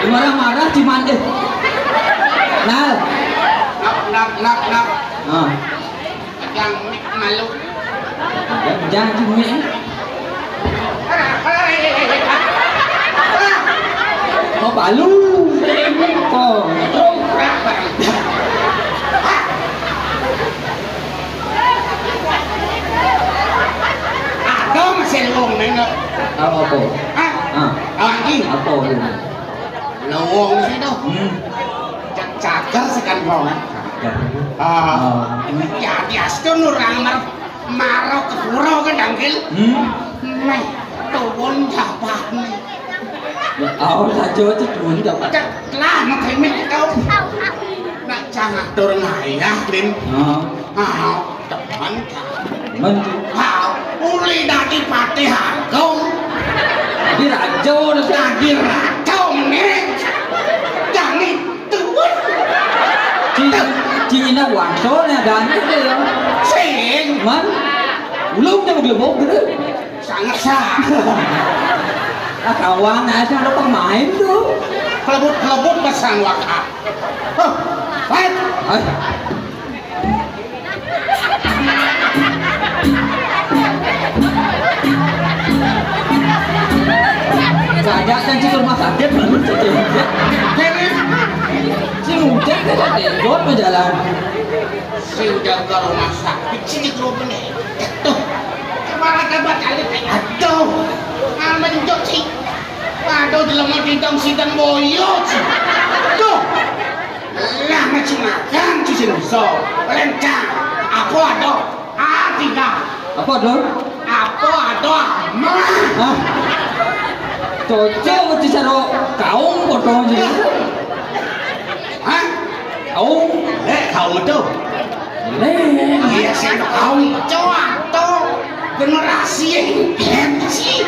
marah-marah cuman nah nak yang malu jangan cumi kau palu kau ada masih lewong nengok apa lagi apa lewong sih tuh cagar sekan kau ya biasa nurang marau ke pura ke dangkil nih tuwon dapat nih saja itu tuwon dapat lah nó thấy mình đâu lại chàng turun ayah lin teman uli dadi pati hargau di rajo dadi racau nih jangan tuwon Cina hoàng số nè đàn cái gì sing man lúc cho một lần một nữa sangat sah kawan nè sao nó không main tuh kelebut pasang wakaf baik keadaan si rumah sakit baru saja si hujan kan ada got berjalan si udah ke rumah sakit sini ke rumah nih tuh kemarin kabar kali aduh menjot sih waduh dalam didang sidang boyot tuh lah macam makan cuci nuso lencang apa ada tiga apa dong apa ada mah cocok di sana kaum potong je hah kaum kaum itu iya sih kaum coba tuh generasi yang sih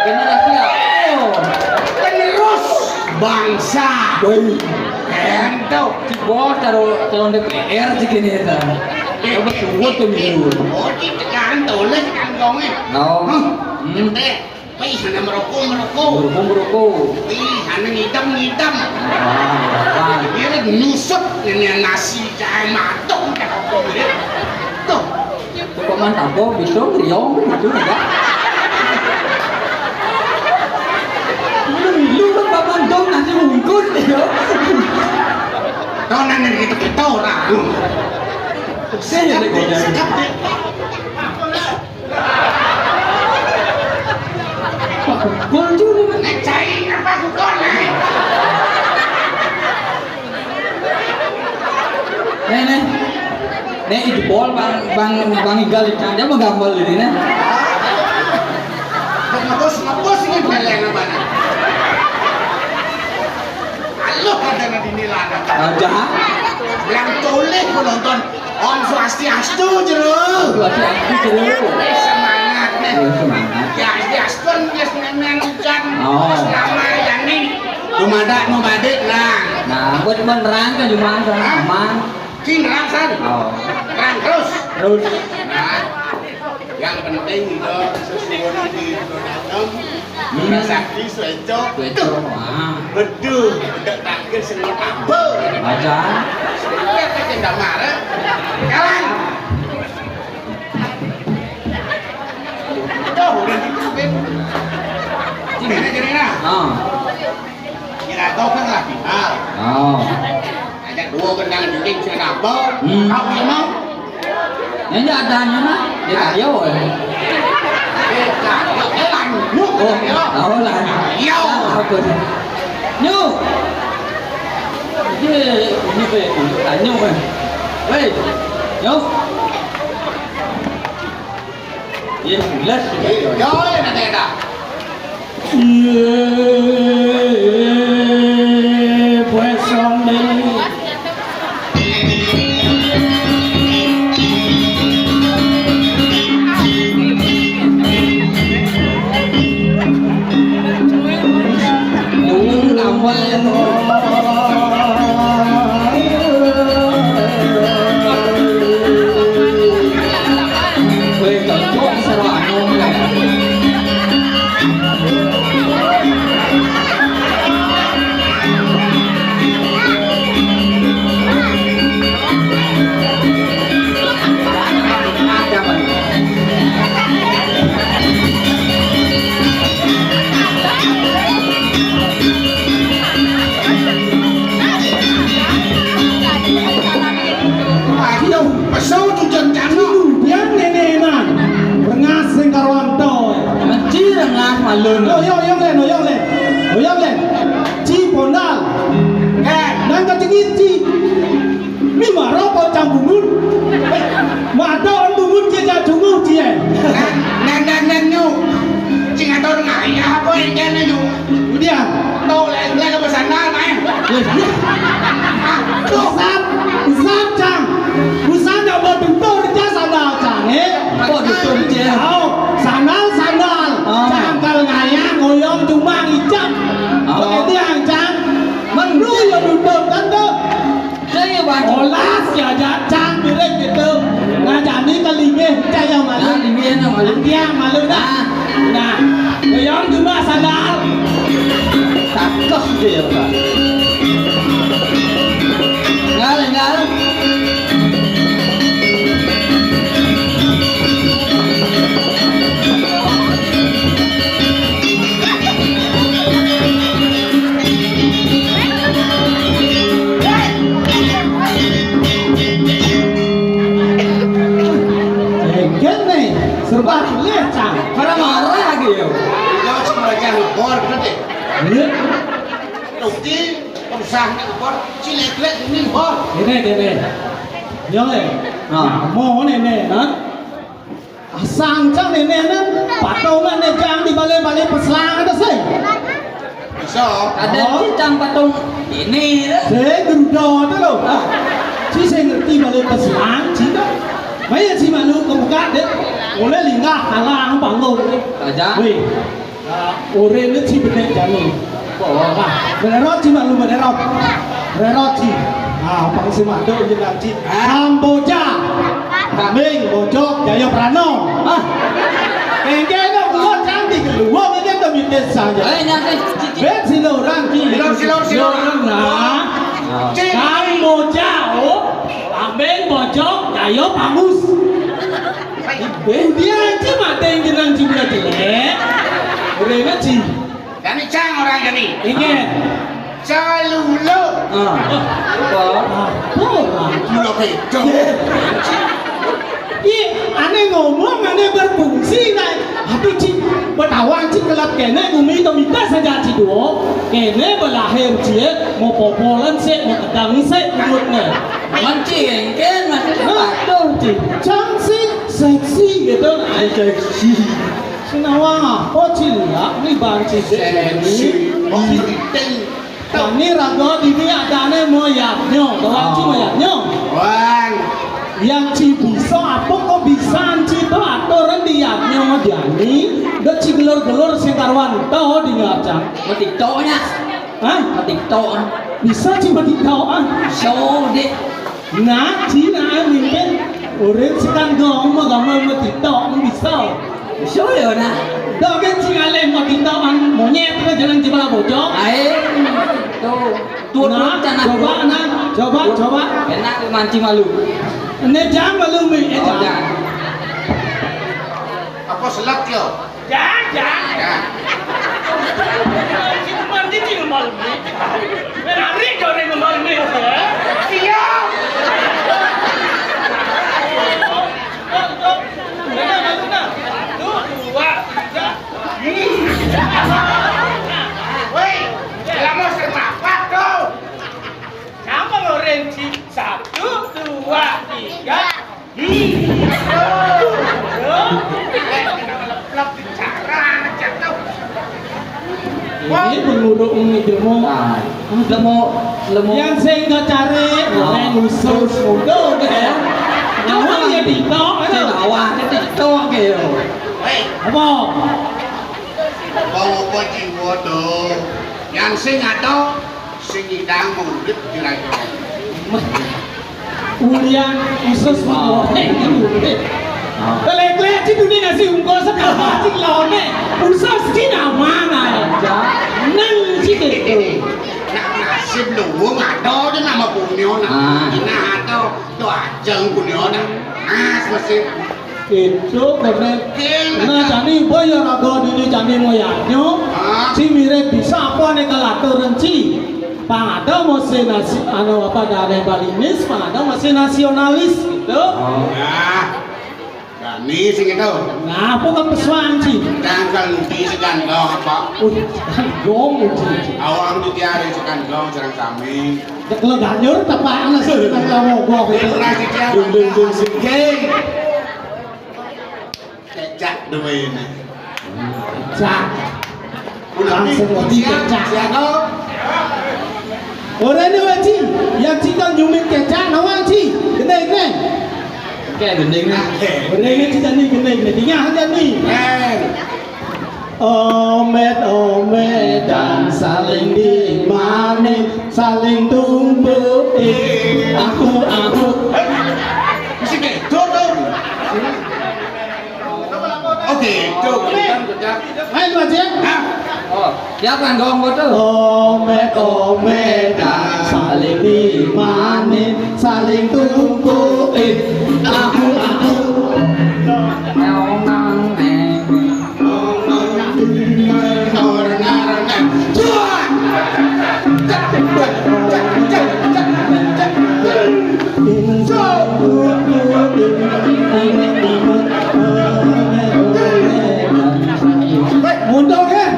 generasi apa penerus bangsa. Ento. Bos calon DPR segini ya. Coba tunggu pemilu. Oh, kita kan tulis kan gongnya. No. Ente. Pi sana merokok. Pi sana ngidam. Wah, Dia nusuk ini nasi jahe matok kan rokok dia. Tuh. Kok mantap kok bisa riong gitu enggak? Lu kan paman dong nasi bungkus ya. Tahu nanya kita orang. Saya lagi Sekap deh. Gol juga. Nek cai apa kukon nih? Nih itu bol bang Igal dia menggambar ini nih. Ngapus ini beleng apa nih? Halo kadang di nilada. Aja. Bilang toleh penonton Om Swastiastu jero. Aku jeruk. Semangat nih. Semangat. Ya Swastiastu yes nemen hujan. Oh. Selama yani. Numadak nah. Nah, gua cuma nerang kan cuma aman. King rangsan. Oh. Terang terus. Terus. Nah, yang penting itu sesuatu di dalam Bunda Sakti Sweco. Betul, tidak takut semua apa. Aja. Kita tidak marah. Kalan. Tuh, udah ditutupin. Gini nah. Oh. Kira kau kan lah final. Oh. Ada dua gendang juding saya nabok. Kau yang mau? Ini adanya mah di kayu. Tahu lah. Yo. Apa tu? Nyu. Ini tanya kan. Hei. Nyu. Ye, jelas. Yo, nanti ada. Pues son malun. Oyong le. Ci ponal. Nang kacengit ci. Mi maro po cang bungun. Ma do on bungun ci ja dungu ci. Nen nyu. Cing atau ngai apa yang kena nyu? Dia. Tahu le ke pesana mai. Usap cang. Usap dah mau tentu dia sandal cang Kok dukun je? Sandal. Cang kal ngaya ngoyong cuma ngicap. Pakai tiang cang. Menru yang duduk tante. Saya bang. Olas ya cang direk gitu. Ngajak ni kalingnya caya malu. Lingin malu. Tiang malu dah. Nah, ngoyong cuma sandal. Takut dia pak. Ngal. Serba lecang. Marah lagi ya. Kau cuma jangan bor berarti. Nanti urusan bor cilek ini bor. Ini. Nhớ này. Mô này nè. Sang cang này nè. Patau này cang di balik peslang ada sih. Bisa. Ada cang patung ini. Thế gerudau tu loh. Ci saya ngerti balik peslang ci dah. Mấy anh chị mà lưu có một cát đấy, ổ lên lì ngã hà la nó bằng ngầu đấy. Aja. Wih, ổ lên nó chỉ bên đây trả lời. Meneroci malu meneroci. Ah, pangsi madu jenanci. Kamboja. Kambing, bojok, jaya prano. Ah. Kengkeno keluar cantik keluar mungkin demi desa aja. Nanti Bet siloran ki. Siloran nah. Kamboja oh. Kambing, bojok, jaya pangus. Dia aja mata yang jenanci dia jelek. Rena ci. Gani cang orang gani. Ingat. Calulo. Apa? Mulo kejo. Iya, aneh ngomong, aneh berfungsi nah. Tapi ci, bertawan ci kelap kene gumi to minta saja ci do. Kene belahir ci, mau popolan sih, mau kedang sih, menurutnya. mancing kan masih Aduh ci, cantik, seksi gitu. Seksi. Sinawa, oh ci lah, ini banci Sensi. Penting. Kami rago di dia ada ane mau yaknyo, doang ci mau yaknyo. Wan. Yang ci bisa apa kok bisa ci to aturan di yaknyo jani, do ci gelor-gelor sekarwan to di ngacang. mau tiktoknya Hah? mau tiktok Bisa ci mati tau ah. show deh Nah, ci na mungkin orang sekan gong mau gamal mati tau bisa. show ya nah Do kan ci ngale mati tau an monyet ke jalan ci bala bojok. tuh tuh Nah, coba nah, coba. enak mancing malu Ne jam malu mi oh jangan Apa selak yo? Jangan. Ya. Mandi di malu mi. Berari goreng malu mi. Siap. Woi, lama sermapak kau. Kamu goreng ci 1, 2, 3. Lap bicara aja kau. Ini penguruk ini demo. lemo Yang saya cari, goreng usus muda deh. Awak ya tiktok, saya ada. awak ke tiktok gitu Hei, Apa? bawa apa jiwa tuh? Yang sing ada sing idang murid kira-kira. Ulian usus goreng itu. Kelek-kelek ci dunia nasi ungkol sekarang ci lawannya usus ci nama nang ci itu. Nak nasib lu ada di nama punyo nak. Ina ada tu ajeng punyo nak. Mas mesti Itu goreng. Nah jani bayar agak dini jani moyangnya. Ci mirip bisa apa nih kalau renci. Pada masih nasi, anu apa dari Balinis, pada masih nasionalis gitu. Nah, Gani sing itu. Nah, apa kan pesuan ci? Tanggal di segandong apa? Gong ci. Awang di tiari segandong jarang sami. Kalau ganyur tapaan nasi kita mau gua Itu gitu. nasi dia. Dung Geng. Kecak dua ini. Cak. Langsung lebih kecak. Siapa? Orang ni wajib, yang cikang jumin kecak, nawang ci, gede. kayak gending nih Orang ni cikang ni gede, tinggal aja ni. Omet dan saling dimani, saling tumbuhin. Aku. Mesti gitu tuh. Oke, itu kan kerja. Main wajib. Nah, oh siapa yang gong tuh Omet dan saling dimani, saling tumbuhin. Aku. Mundur kan?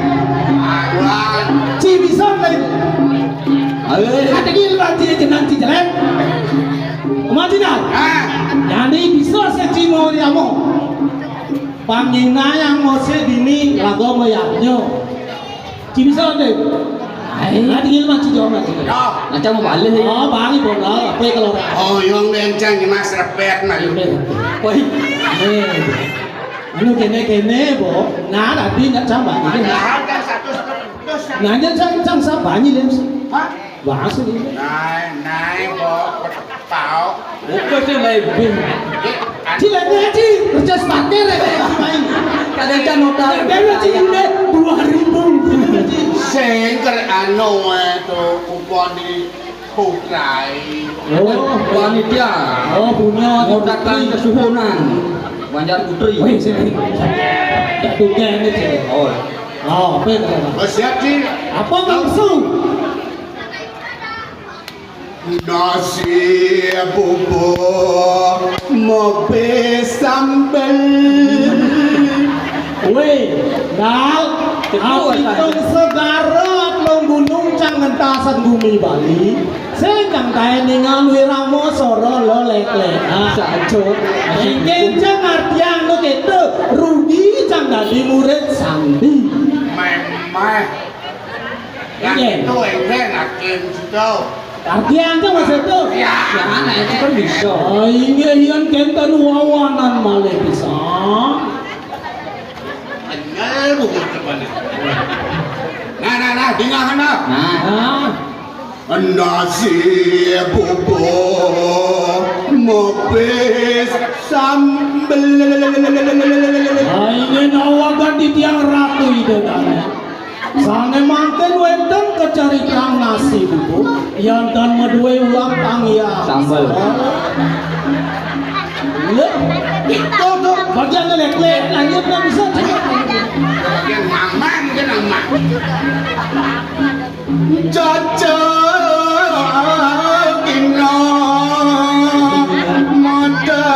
Ci bisa kan? Ada gila ci nanti jalan. Mati dah. Jadi bisa seci mau diamo. Pangina yang mau sedini lagu mau yaknyo. Ci bisa deh. Ada gila ci jauh mati. macam mau balik sih Oh bang ibu lah, apa kalau oh yang lencang mas repet mah. woi anu kene bo, nah tadi nggak sama ini. Padahal kan satu Nanya cang sabanya lem sih. Hah? Bahasa ini. Nai bawa tahu. Bukan sih lebih. Cila ngaji kerja sepatir ya main. Kadang kan modal. Kadang sih udah 2.000. Sengker anu itu kupon di Hukrai. Oh, panitia. Oh, punya Ngodakan kesuhunan. Banjar Putri. Wih, sini. Tak duga ini sih. Oh. Oh, apa yang kata? Oh, siap sih. Apa langsung? Nasi bubur mobe sambal. Wih, Dal, apitung segarot long gunung cang ngentasan bumi Bali. Sejang kaya ningan wiramo soro lo lek-lek. Sajo. Ingin cang artian lo gitu, rugi cang dadi murid sandi. Memang. Yang Iya. itu enakin situ. Artian cang masa itu. Ya. Ya anak itu kan bisa. Oh, ingin kenten wawanan malah bisa. Bener bukan sebenarnya. Nah, dengar anak. Nah. Nasi bubur mobe sambal. Ingin awagan di tiang ratu itu kan. Sange manten wenten kecari kerang nasi bubuk yang dan medue ulang tangya Sambal. Lek, tuh bagian lek-lek lanjut nggak bisa Yang aman kan aman. Cocok kino mata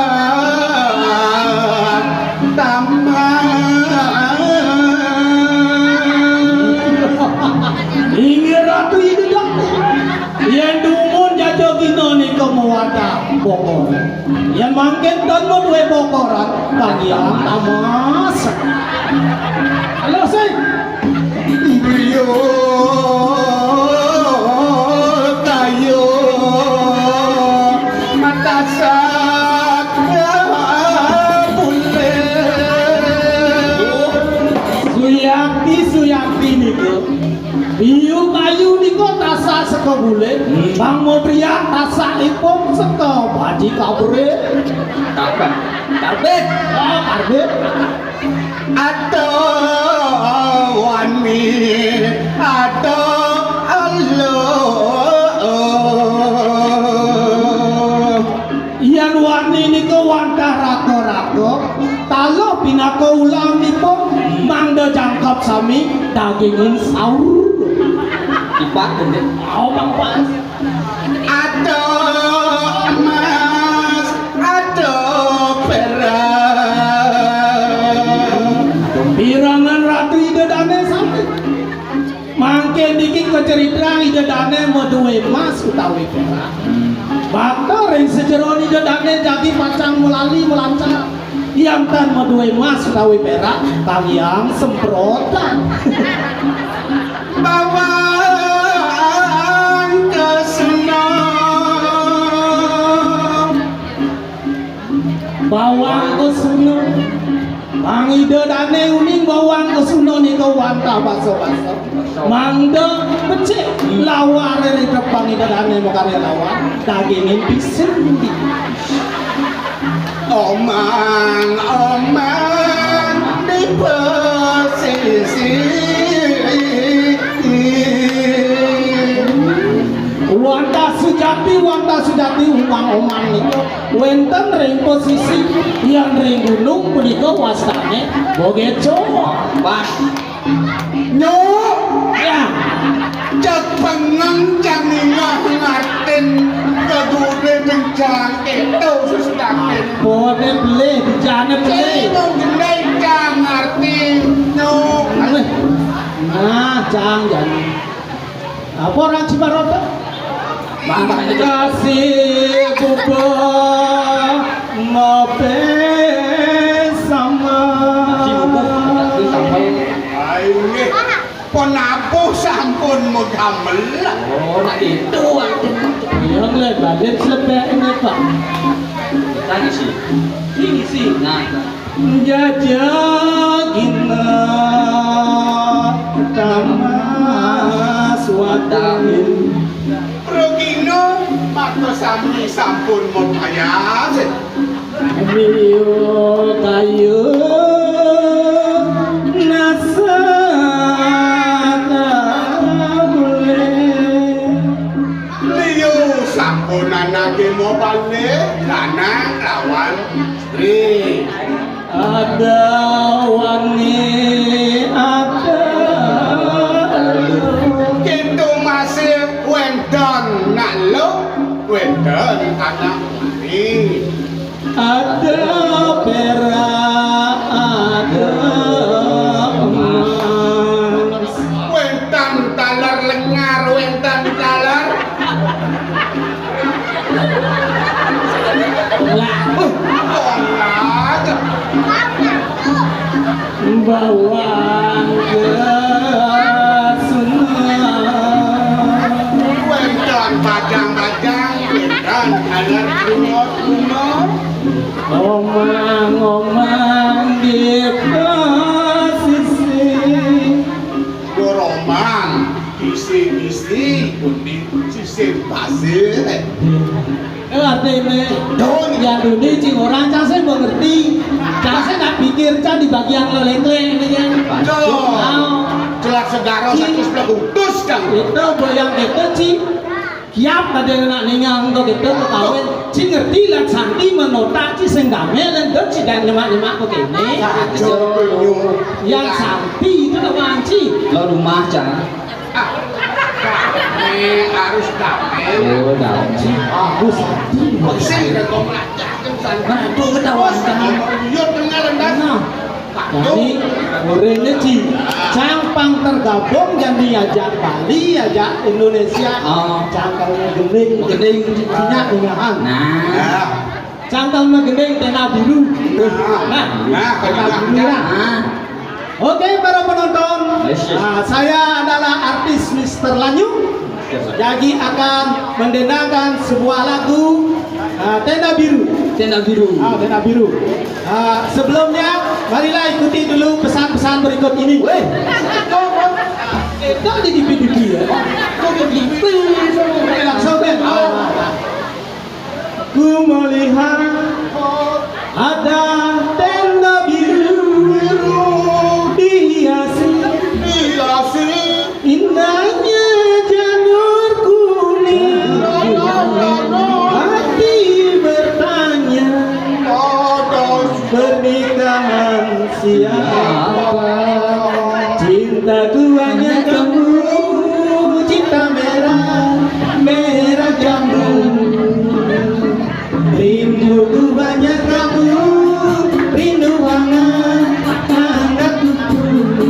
Ingin ratu itu dah yang dumun jajo kino ni kemawada bokor yang mangken dan medue bokoran bagian tamas. Halo sih. Brio kayu mata sakya bule. Suyakti niku biu kayu niku tasa saka bule bang mau pria tasa ipom saka baji kabure Karbet. oh karbet Atau wani atau Allah. iyan warni niku wantah rako-rako talo pinako ulam niku mangda jangkap sami dagingin saur Ipak gede. oh bang pas Atau emas atau perak. pirangan ratu ide dane sami mangke niki kecerita ide dane medue emas utawi perak bakto ring sejero ide dane jadi pacang mulali melancar yang tan medue emas utawi perak kaliang semprotan Bawang kesenang. bawang kesuno bang ide dane uning bawang kesuno niku wanta baso-baso mangda becik lawar dari depan ide dane makare lawar dagingin pisin Omang di pesisir. wanta sujati umang-umang niku wenten ring posisi yang ring gunung punika wastane boge Jawa. Pas. Nyo Ya, cek pengen jangan ngatin kedure bencang itu sustakin. bode beli dijane beli. Saya mau gendai jang ngerti nyo. Nah, jangan. Apa orang Cibarota? Kasih bubuk mope sama. Ayo penapuh sampun mau gamel. Oh, nak itu. Yang lebadet selepek ini pak. Tadi sih. Ini sih. Nah. Jajagina pertama sampun mau ayah sih. Miyo kayu nasana boleh. Liu sampun anake mau balik lanang lawan istri. Ada wani ada Gitu masih wendon nak lo wendon anak ini. ada perak ada emas. Wentan talar lengar, wentan talar. Bawang ke sungai. Wentan badang-badang, wentan talar kumur-kumur. Omang-omang di posisi. Goromang, isi-isi, undi sisi pasir. Artinya yang dunia cing orang cang mengerti, cang tak pikir cang di bagian leleng-leleng ini kan. Jelas segaro satu sebelah utus kang. Itu boyang kita cing kiap ada nak ningang untuk kita ketahuan cing ngerti lah santi menota cing senggame dan dok cing dan nyemak-nyemak kok ini. Yang santi itu kawan cing. Lo rumah cang. Harus damai. Oh, damai. Aku santi. Masih ada kau melacak kan sana. Itu ketahuan cang. Yuk dengar rendah. Jadi orangnya cing campang tergabung yang diajak Bali, ajak Indonesia. Cangkalnya gending, Gending. minyak dengan. Nah. Cangkalnya gending tena biru. Tena biru lah. Oke para penonton, saya adalah artis Mr. Lanyu. Jadi akan mendengarkan sebuah lagu Tenda Biru. Tenda biru. Tenda Biru. Sebelumnya, marilah ikuti dulu pesan-pesan berikut ini. Kita di TV ya. Langsung Ben. Ku melihat ada tenda biru dihiasi indahnya janur kuning. Hati bertanya pernikahan siapa? Cintaku hanya kamu, cinta merah, merah jambu. Rinduku banyak kamu, rindu hangat, hangat kuku.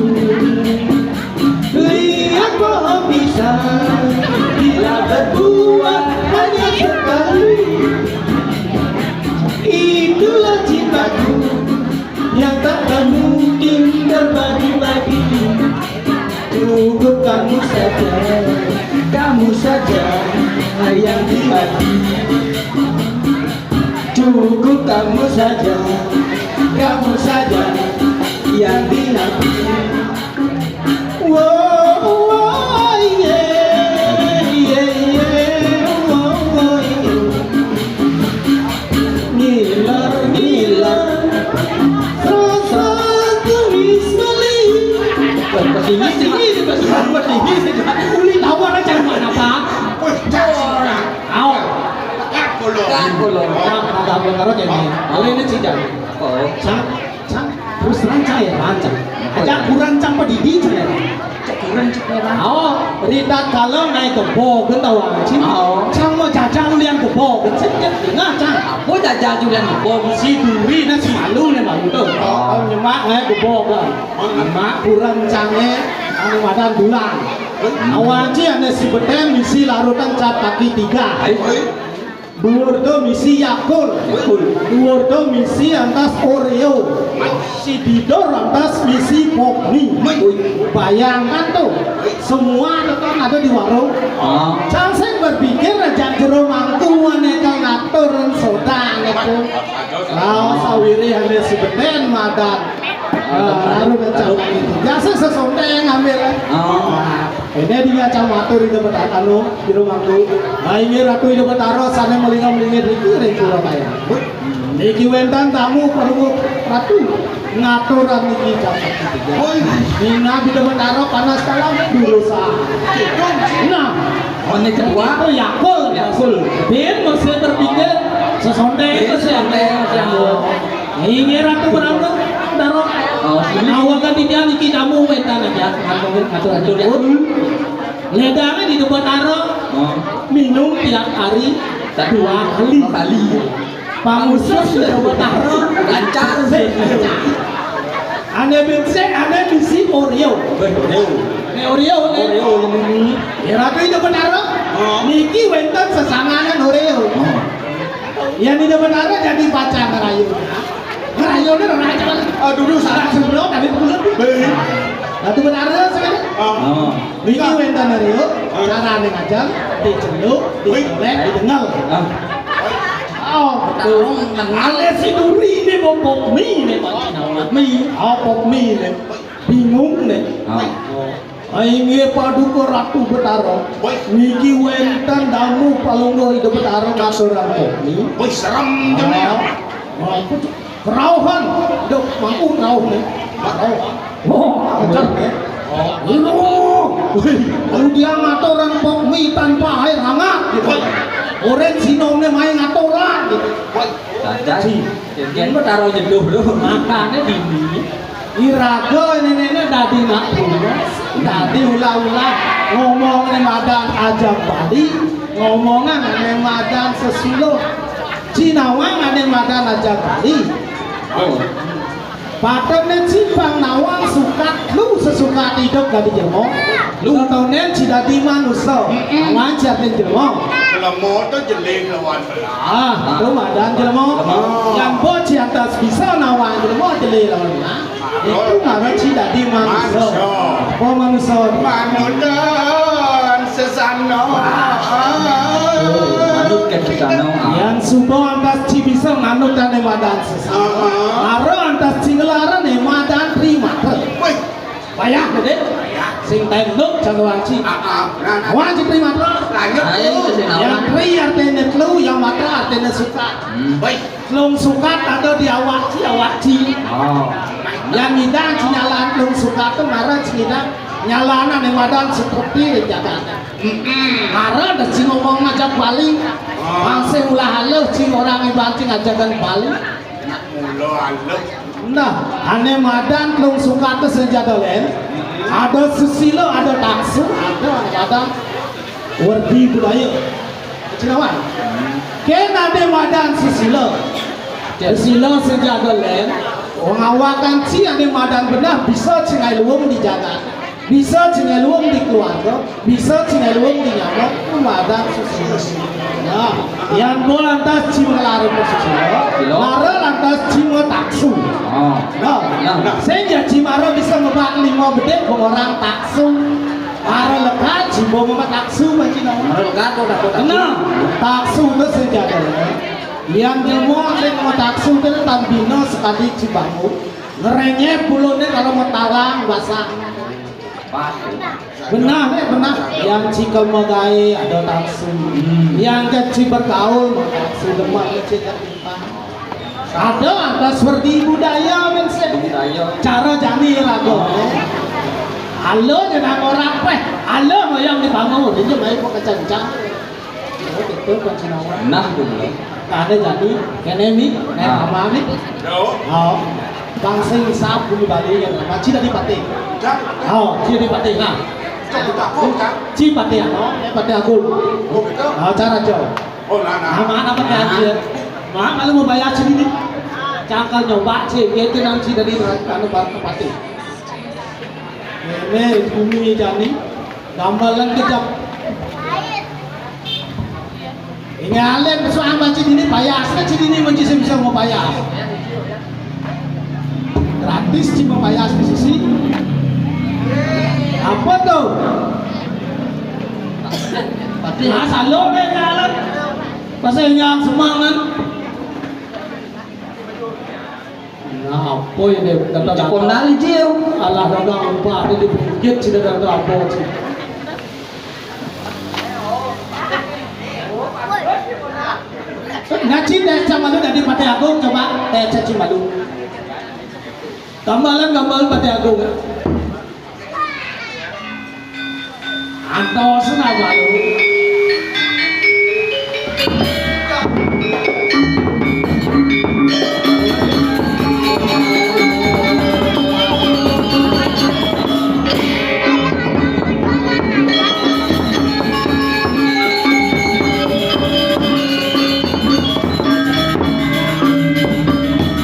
Lihat pohon pisang, bila berdua hanya sekali. Itulah cintaku yang takkan mungkin terbagi-bagi. Cukup kamu saja yang di hati. Cukup kamu saja yang di hati. Wow, wow, yeah, yeah, yeah, wow, wow, yeah. Ngiler, rasa tulis beli. Ini uli tawar aja mana Pak? Karo jadi. Oleh ini tidak. Cang terus rancang ya rancang. Aja kurang cang pedidi ya. Kurang cepera. Rita kalau naik ke bo kan tahu cing. Cang mau jajang liang ke bo kan sedikit dengar cang. Apa jajah juga nih bom. Si duri na si malu nih mah itu. Nyemak naik ke bo kan. Emak kurang cangnya anu madan dulang. Awaji ane si beten misi larutan cat kaki 3. Dhuwur do misi Yakult, dhuwur do misi antas Oreo, si Didor antas misi Popni. Bayangkan tuh, semua tetap ada di warung. Saya berpikir aja jero mangku aneka ngatur soda gitu. Sawiri ane si beten madan. Lalu mencari biasa sesonte yang ambil. Ini dia cawatur itu betul anu di rumahku. Nah ini ratu itu betaro sana melingap-melingit itu rekura kaya. Niki wentan tamu perlu ratu ngaturan niki cacat itu. Nina di betaro panas kalam berusa. Nah, Ini kedua. itu yakul. Bin mesti berpikir sesonte ini ratu berapa? Daro. Awak dia niki tamu wentan aja. Atur. Ledangnya di depan taro minum tiap hari 2 kali. Pangusus di depan taro Lancar. Ane bisi Oreo. Oreo. Ya ratu di depan taro. Niki wenten sesanganan Oreo. Yang di depan taro jadi pacar ngerayu. Ngerayunya dulu sarang sebelum tapi pulang. Ratu benar sekarang. Niki wenten Oreo. Cara ngajak diceluk, digoreng, didengal. Betul. Ale si duri ini mau pop mie nih Pak Cinawa. Pop mie nih. Bingung nih. Ini paduka ratu betaro. Niki wenten damu palunggo hidup betaro ngasuran pop mie. Wih serem jamnya. Kerauhan, dok mampu kerauh nih. Kejar nih. Lalu dia ngatoran pop mie tanpa air hangat gitu. Orang sinomnya main ngatoran gitu. Jadi taruh jeduh dulu. Makanya dini iraga nenek dadi nak dadi ulah-ulah ngomong nih madan ajak Bali ngomongan nih madan sesulo Cinawang nih madan ajak Bali. Padahal Cipang nawang suka lu sesuka hidup gak dijelmo. Lu tahunnya tidak di manusia, wajar nih jelmo. Jelmo itu jelek lawan belah. Itu madan jelmo. Yang bocah atas bisa nawang jelmo jelek lawan belah. Itu nggak tidak di manusia. Oh manusia. Manudan sesano. Manut ke sana. Yang subuh antas ci bisa manut dan madan sesano. Aro antas cingelaran madan terima. Wih, Bayar deh. Sing tembok jangan wajib. Wajib terima terus. Yang tri artinya telu, yang matra artinya suka. Wih, Lung suka atau diawaki. Yang ngidang cinyalaan lung suka tuh marah cinidang nyalana nih madan seperti Jakarta. Marah ada cing ngomong ngajak Bali. Langsung ulah halus cing orang ibancing ngajakan Bali. mulo alok. Nah, ane madan lung suka tuh senjata lain. Ada susilo, ada taksu, ada wardi budaya. Cinawan. Kena ane madan susilo. Susilo senjata lain. Mengawakan si ane madan benar bisa cengai luang dijaga. Bisa cengai luang di keluarga, bisa cengai luang di nyawa, madan susilo. Nah, yang mau lantas cima lari susilo, lari lantas cima taksu. Nah, sehingga cimaro bisa membak 5 bedek orang taksu. Para lekat cimbo membak taksu macam mana? Lekat kok Nah, taksu itu senjata. Yang ilmu yang mau taksu itu tambino sekali cibangu. Ngerenyeh pulunnya kalau mau talang basah. Benar. Yang cikal magai ada taksu. Yang kecil bergaul taksu demak kecil tertimpa. Ada atas seperti budaya cara jani lagu. Halo jangan orang peh. Halo yang dibangun itu baik kok kencang. Itu Cinawan. Nah dulu. Ada jadi kenemi nama ni. Oh. Bangsing sab di Bali yang nama Cina di Pati. Oh, Cina di Pati nah. Cina Pati Pati aku. Cara jauh. Nama Pati aja. Kalau mau bayar sini, cakal nyoba sih, gitu nanti dari anu Pati. Ini bumi jani, gambaran kejap. Ini alen soal macam ini bayar, macam ini macam bisa mau bayar. Gratis sih mau bayar di sisi. Apa tuh? Masa lo deh jalan, pasal yang semangat. Nah, apa ini? Cukup nali jauh. Allah dagang upah di bukit sudah dagang apa sih? ngaji tes Camalu dari Pati Agung coba tes Camalu. Gambaran Pati Agung. Antos nama lu.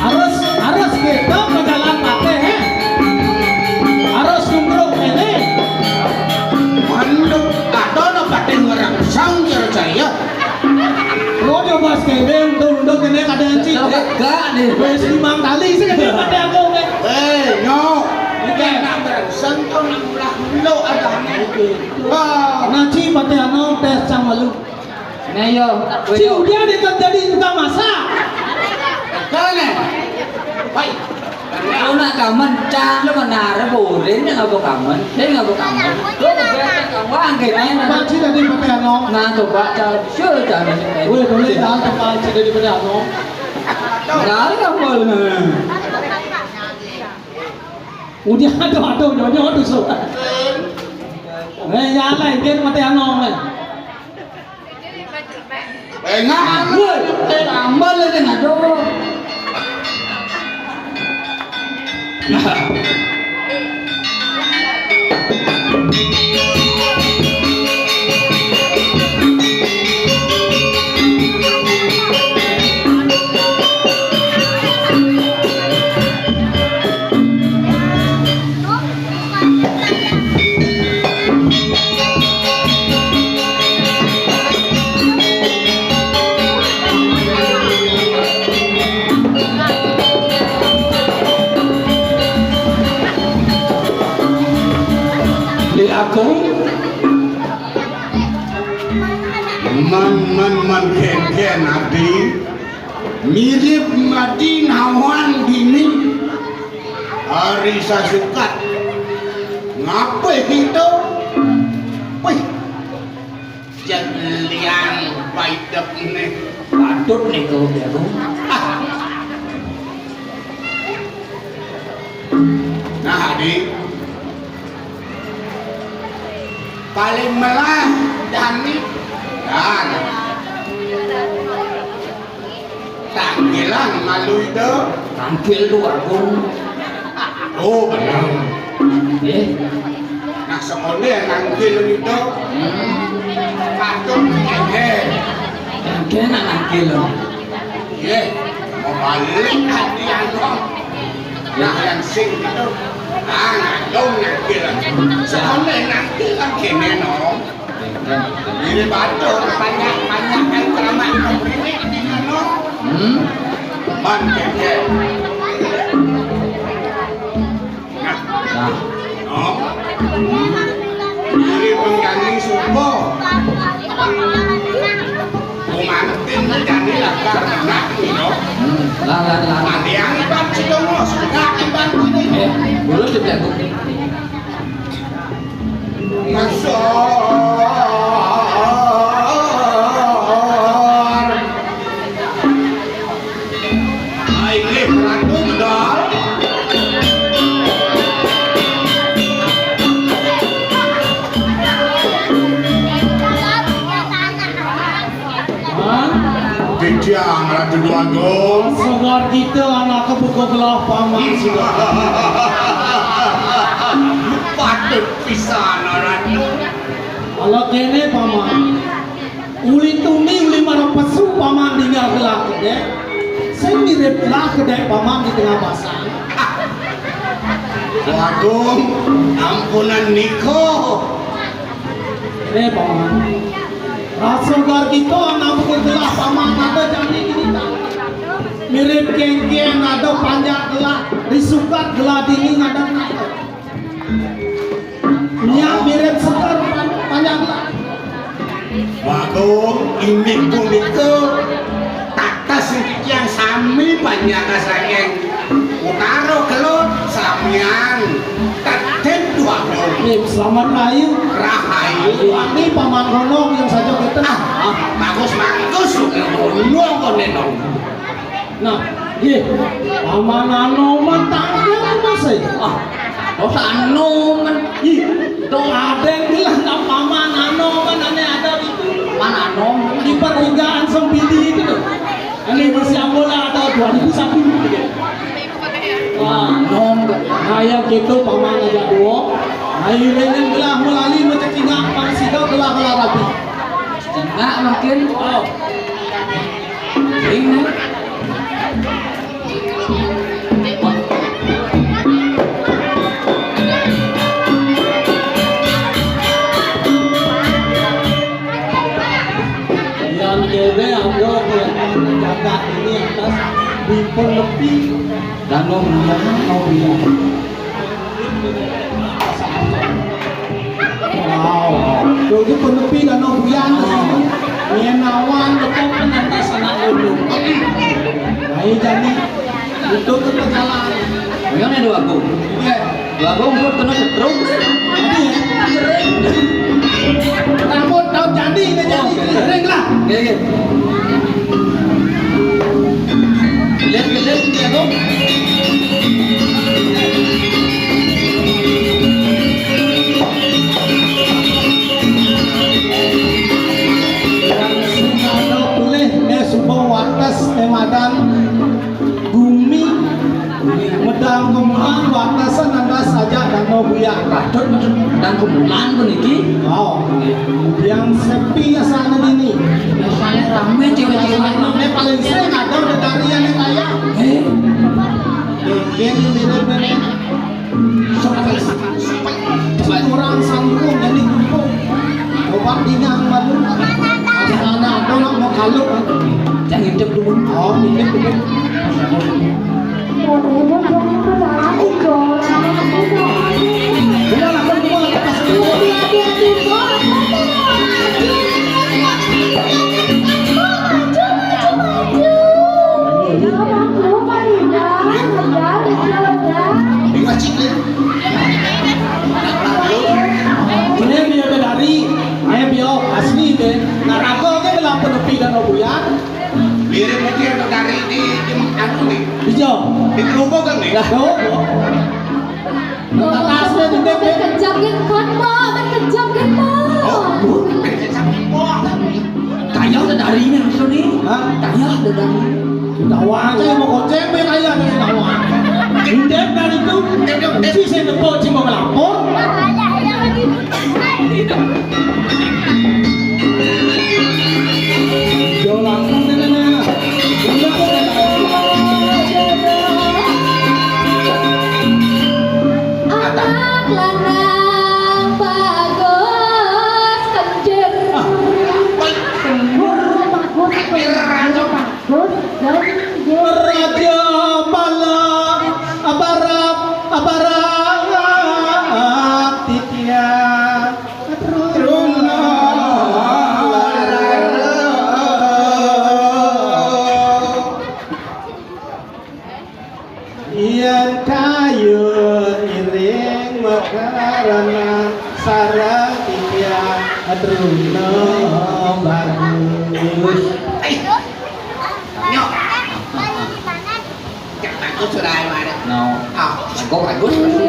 Harus kita berjalan pakai, harus kumruk ini. Manduk ada no pating orang sangkir saya. Lo coba sekalian tunduk ini kadang cik. Gak nih. Wes 5 kali sih kan Pati Agung kan. No. Bukan nak berangsan kau nak belah lo ada nih. Ngaji Pati Agung tes Camalu. Nah yo. Si udah jadi tukang masak. Kau ni. Baik. Kau nak kaman cang lo mana ada boleh ni ngapa kaman? Dia ngapa kaman? Lo berarti kamu angkat ni. Ngaji dari Pati Agung. Nah coba cang sure cang ni. Weh boleh dah tempat dari Pati Agung. Nggak kamu lah. Udah ada nyonya tu so. Yang lain kan Pati Agung ni. Enggak. Tambah lagi nggak ada. Aku man ken abdi mirip Madin Hawan gini hari sasukat ngapa itu wih jalian baidap ini patut nih kau dia tu. nah adik paling melah Dani dan tak bilang malu itu Tampil tu aku. oh benar nah sekolah yang nanggil itu patut Yang kena tampil. iya mau balik hati aku nah yang sing itu ngadong nanggil sekolah yang nanggil kan kene no ini batu banyak kan keramat ini no man keke nah oh ini pengganti subuh kumantin jadi lah karena itu Lah. nanti yang iban cilongos nggak iban ini Dulu dia tu. ngasor ini ratu dal Dijang ratu dal Segar kita anak kebuka belah paman sudah. patut pisan ratu Kalau kene paman, uli tumi uli marah pesu paman tinggal gelak kedek. Saya mirip gelak kedek paman di tengah pasang. waduh ampunan niko Kene paman, segar kita anak kebuka belah paman ada jani ini tak. Mirip geng-geng ada panjang gelak, risukat gelak dingin ada naik. Nya mirip segar panjang gelak. waduh ini puniko tata sedikit yang sami banyak kasangeng utaro gelut samian taten dua selamat rayu. Rahayu. Ini paman Ronong yang saja kita. Bagus bagus. Nong kok nenong. Nah, ye, paman Ano matangnya masih. Dosa anu man. Ih, dong ada yang bilang tak paman Ano aneh ada itu. Mana anu? Di pertigaan Sempidi itu tuh. Ini masih bola atau 2001 gitu. Wah, Nom. kayak gitu paman aja dua. Ayo dengan gelah melalui macam cingak pangsidau gelah rapi. Enggak mungkin. Oh, Ini. yang kebe ada jaga ini atas bimpun lebih. Dan nom mau bilang. Wow, jadi penepi dan nobuyan ngenawan depan atas anak ulu. Baik jadi itu ketegalan. Yang ini dua aku. Dua aku untuk kena setrum. Jadi rambut daun jadi ini jadi kering lah. Oke. Lihat aku. Ada boleh subang watas temadan bumi medang kemulan watasan anda saja dan nobuya. Patut dan kemulan pun iki. Oh, yang sepi asalnya ini. Biasanya rame cewek-cewek. Namanya paling sering ada udah dari yang kaya. Ini bener-bener orang sanggup jadi kumpul. Coba dinang malu. Anak ada nak mau kaluk. Jangan hidup dulu. Oh, ini bener. Udah lah, semua lepas dulu. Bingung cikle. Ini dia dari ayah bio asli deh. Narako ke dalam penepi dan obuyan. Lirik mungkin dari di anu nih. Hijau. Di kerupuk kan nih. Dah tahu. Atasnya di DP. Kejam kan mo, kejam kan mo. Kaya udah dari ini langsung nih. Hah? Kaya udah dari. Tawa aja yang mau kocek be kaya dari tawa. Indep dari itu. Si saya depo cuma melapor. Jolang nana. Anak lanang bagus kenjer. Raja bala abarap titia truna ian kayu iring makarana sarang titia truna bagus. Nyok. Aku sudah ada. No. Bagus pasti.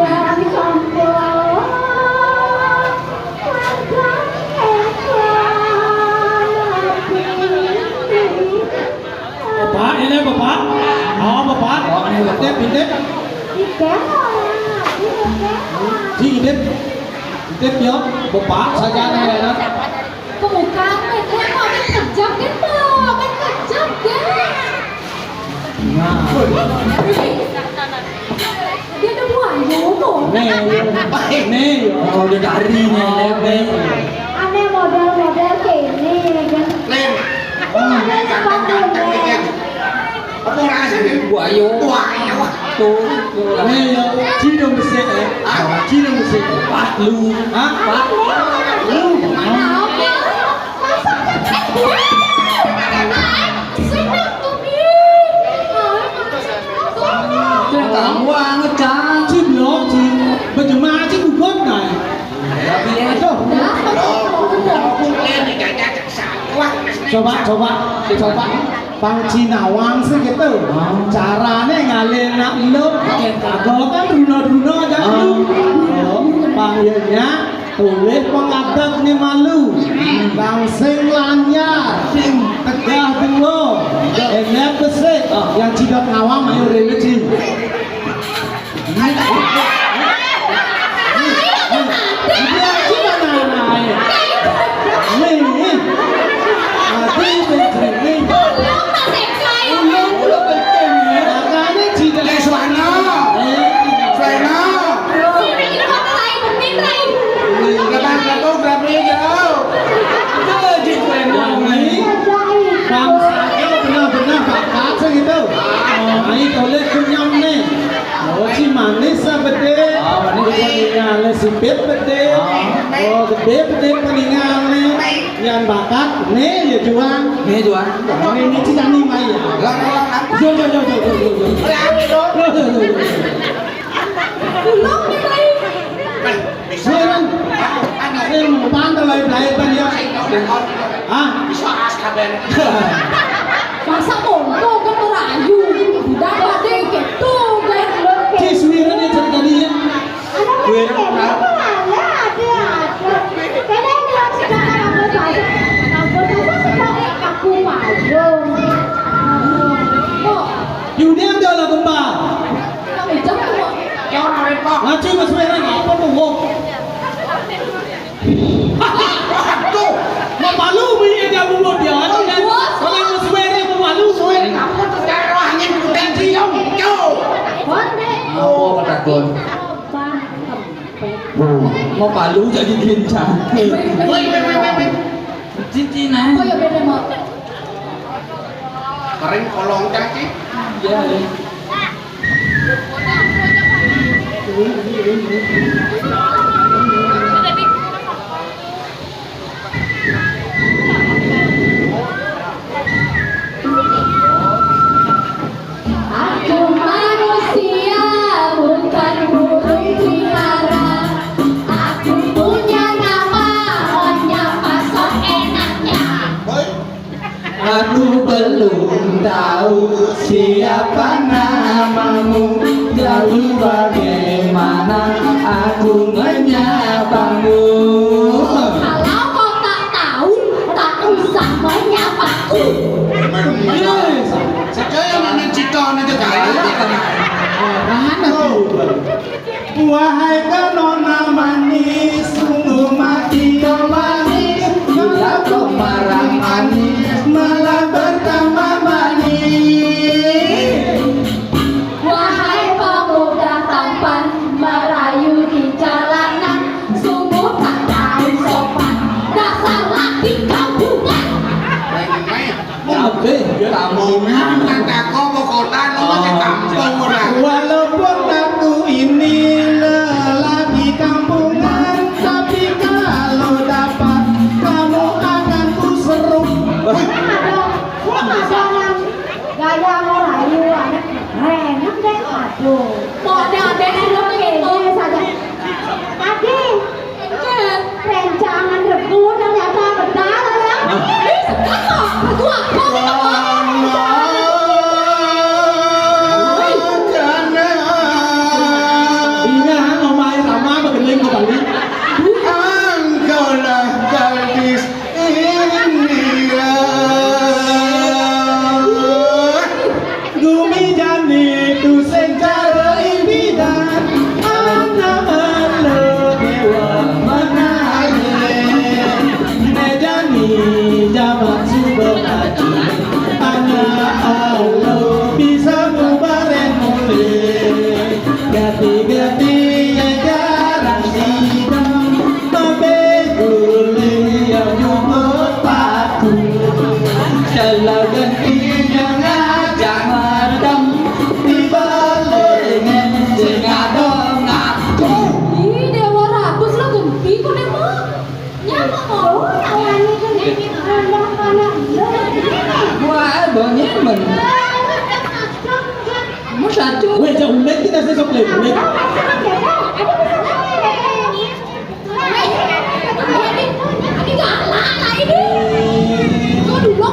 Bapak, ini bapak. Oh bapak. Oh, ini bapak. Indep. Si indep. Indep ya. Bapak saja nih. Pemuka kan mo, kejam kan mo, kejam kan. Nah. Dia udah buayu tuh. Nih. Oh, udah dari nih. Aneh model-model kayak ini kan. Len. Ganteng-ganteng nih. Apa rasa nih? Buayo. Buayo. Tuh. Nih ya. Cina mesin Cina mesin. Pat lu. Hah? Pat. Lu. Mana oke? Senang tuh Kamu banget, Cang. Chim lo chim. Bây giờ ma chứ cũng vớt này. Coba Bang Cinawang sih gitu. Caranya ngalih nak ilok. Kalau kan runo jauh. Panggilnya tulis pengadat ni malu. Bang sing lanyar, sing tegah dulu. Enak besek. Yang cidat ngawang mayu religi. Manis betul. Peninggalan sipit betul. Oh gede peninggalan yang bakat nih ya juang. Ini tidak nih Maya. Jo. Belum nih Rai. Sekarang pantai lain ya. Ah, Masa monto kan merayu. Udah ada gitu kan. Ciswiran ya ceritanya. Yuni yang dia lah kembang. Ngaji mas merah apa tuh? Malu punya dia mulut dia. Kalau mas merah malu suara. Apa ketakut? Mau palu jadi lincah. Cincin Oh ya beda mau. Kering kolong kaki. Ya. Aku manusia bukan burung pelihara. Aku punya nama, menyapa sok enaknya. Aku belum tahu siapa namamu, lalu bagaimana aku menyapamu. Kalau kau tak tahu, tak usah menyapaku. Saya mana cikon aja kali. Wahai kanona manis, sungguh mati kau manis. Bila kau marah manis, Malah bertambah manis. Wahai pemuda tampan merayu di jalanan, sungguh tak tahu sopan, dasar laki kampungan. kampungan. Kataku mau kota, lu masih kampung orang. Walaupun aku ini lelaki kampungan, tapi kalau dapat kamu akan ku seru. Gaya merayu anak enak deh, aduh. Mau ada sudah begitu saja. Tadi rencangan rebu ternyata benar ya. sekarang aku Ingat omai sama begeling kembali. Engkaulah gadis India. Gumi jani tu secara impidan, anak elo dewa menaye. Nejani jabat subati, anak elo bisa mubaren mulai. Gati-gati yang jarang sidang, mabeguli yang nyumput patu. Kalau gantinya ngajak madam, Di balengan sing adong aku. Ih, Dewa Ratus lo gempi kok deh mau nyapa mau Awalnya kan rendah anak Wah, banyak men. Masa tuh? Weh, jauh ulit kita sih sok ulit. ini galak lah ini kok dulu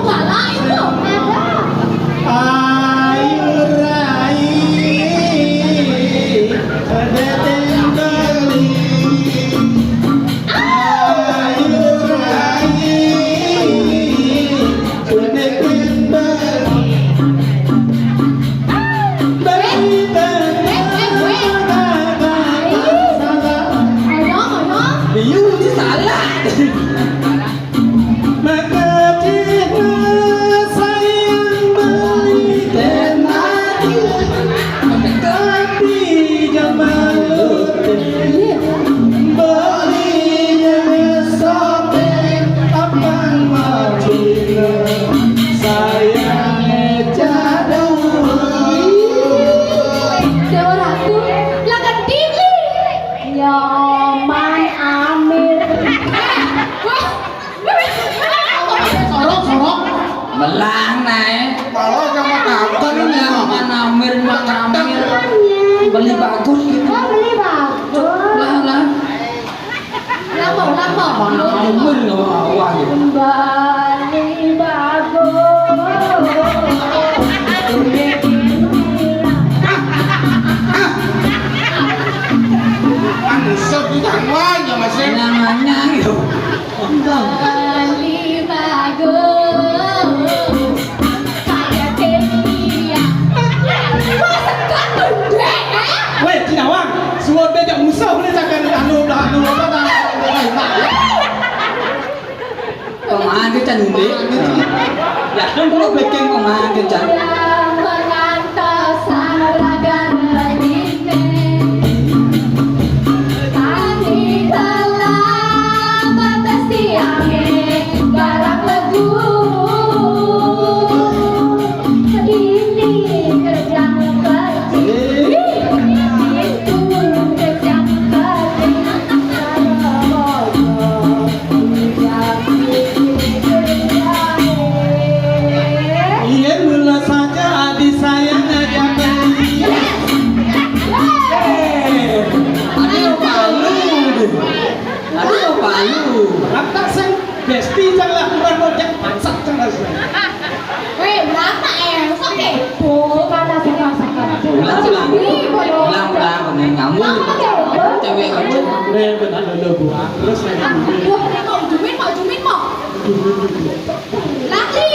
Liu chứ salah. Maka jika sayang berikan hati, tapi jangan berinya sobek apa mati sayangnya jadul. Dewa Ratu, lah kediri. Nyoman Amir. Sorok. Melang này. Kalau sama Kan kakak yang Amir beli bagus gitu. Oh, beli bagus. Lah. Lamo. Mana Amir nggak awal gitu. Bali bagus. Manusia di tangan ya mas. Namanya gitu. Bali bagus. Kayak Delia. Masa gak gede? Weh, Cinawang, suruh bejak Musa boleh cakap anu apa tak? Pemain cái chân đi. Dạ đúng có bikin pemain cái chân. Yang mengantar saragan lainnya. Kami telah batas tiangnya garak legu. Ini kerjaan kecil. Itu kerjaan kecil. Iya mula saja adik sayang ajak beli. Ada palu deh. Ada palu. Rata sen besti janganlah kurang mojek masak jangan. Weh, berapa ya? Oke. Bukan ada masakan. Pulang kemudian ngambul. Cewek aja. Udah benar lo buah. Terus Mau jumin mau. Lagi.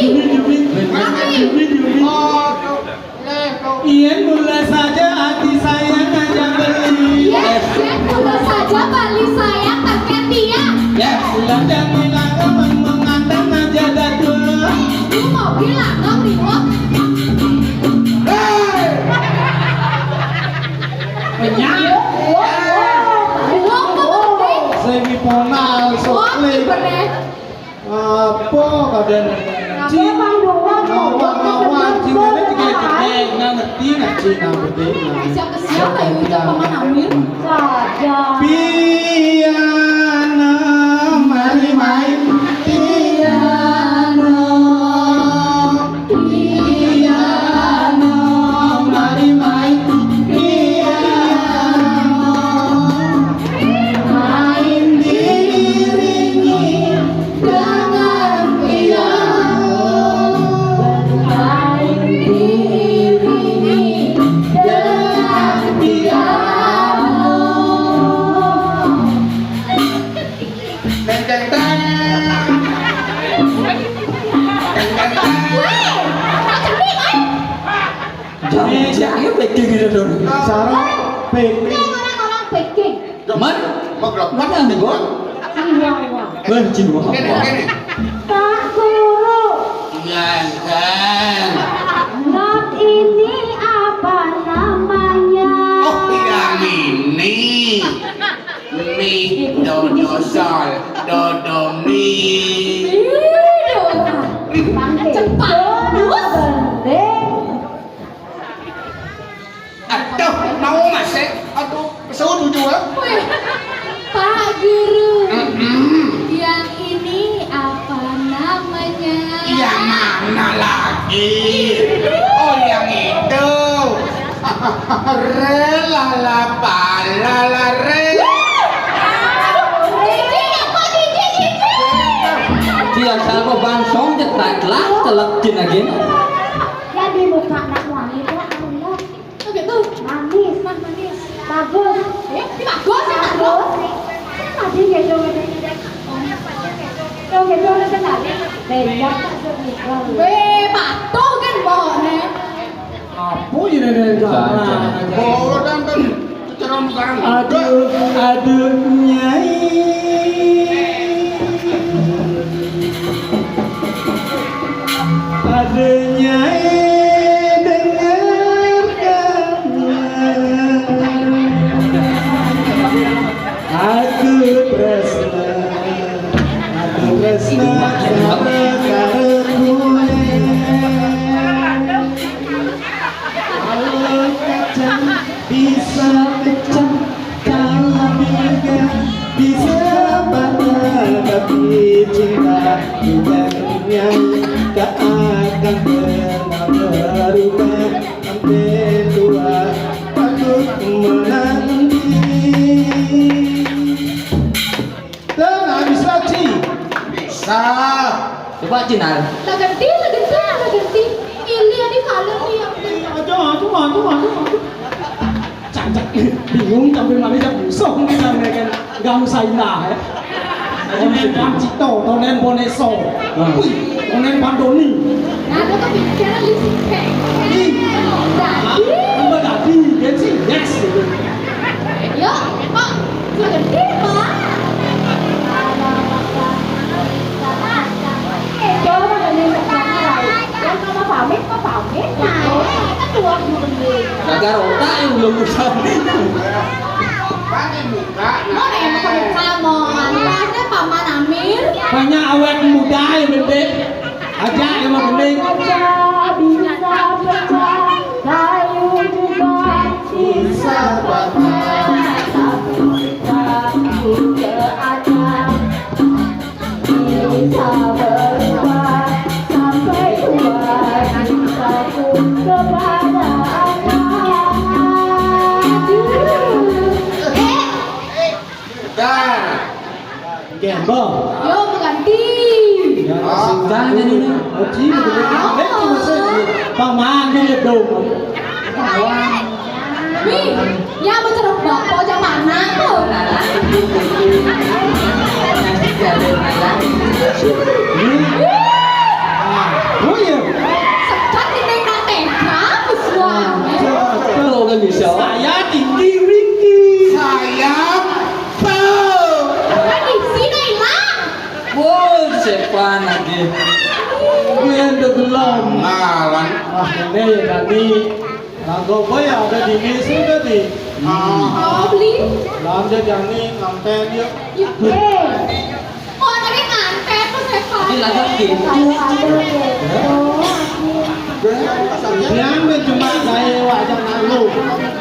Iya mula saja hati sayang ajak beli. Yes, udah saja balik saya pakai dia. Ya. Bilang dan bilang mengandang aja dadul. Lu mau bilang dong ribut? Penyak. Semi ponal sokle. Apa kadan cing awak cingane cegek ngerti Cina berdeka. Siapa yang ucap paman Amir? Saja. Piano mari main piano mari main piano main diiringi dengan piano main diiringi dengan piano. Jangan bikin gitu dong. Sarah Peking. Orang-orang Peking. Man, mana nih gua? Wah, cing gua. Pak Guru, not ini apa namanya? Oh yang ini mie dodosol dodo mie. Cepat. Aduh mau mas aduh kesel jujur. Pak Guru. Yang ini apa namanya? Yang mana lagi? Oh yang itu. Relala palala re. Dia kalau bang song cetak lah telak cina gini. Jadi muka anak wanita Allah Oke tuh. manis, Manis. bagus, Ini bagus ya bagus. tadi dia joget kan tadi, beda tak joget. Weh, patuh kan bohongnya. Apa ini dari Oh dan ceron sekarang. Aduh nyai cinta dunia tak akan pernah berubah sampai tua takut menanti. Dan habis lagi Bisa. Coba Cinar. Laganti. Ini yang dikalir nih yang aduh cacat bingung sampai mana jam busong kita kan gak usah indah ya onen pancito onen boneso onen pandoni Nah, itu kan bicara lisik kayak apa tadi kan sih yes Ya, Pak. Laganti, Pak. Coba dengan sekarang yang mau pamit nah kan dua dulu Gagar otak yang belum usah. Pakai muka. Mau nih mau kebuka mau antasnya Paman Amir. banyak awet muda yang bebek aja yang mau gending bisa pecah kayu juga bisa patah tapi kamu ke atas bisa berubah sampai tua cintaku kepada Dan. gembel Yo, mengganti. ya Jangan jadi ini. Oji bener cuma saya paman dia dong Nih, ya mau ceruk bapak aja mana tuh? oh iya Sekat di tengah tengah, besar. Kalau kan bisa. saya tinggi Ricky Saya Pau. Kan di sini lah. Wow, siapa lagi? Gue belum Malan. ah ini ya tadi lagu boy ada di misi tadi Oh, beli. lamnya jani ngampen yuk Oh, anaknya ngantet tuh Sepan. Ini lagi gitu. yang cuma gaya wajah nalu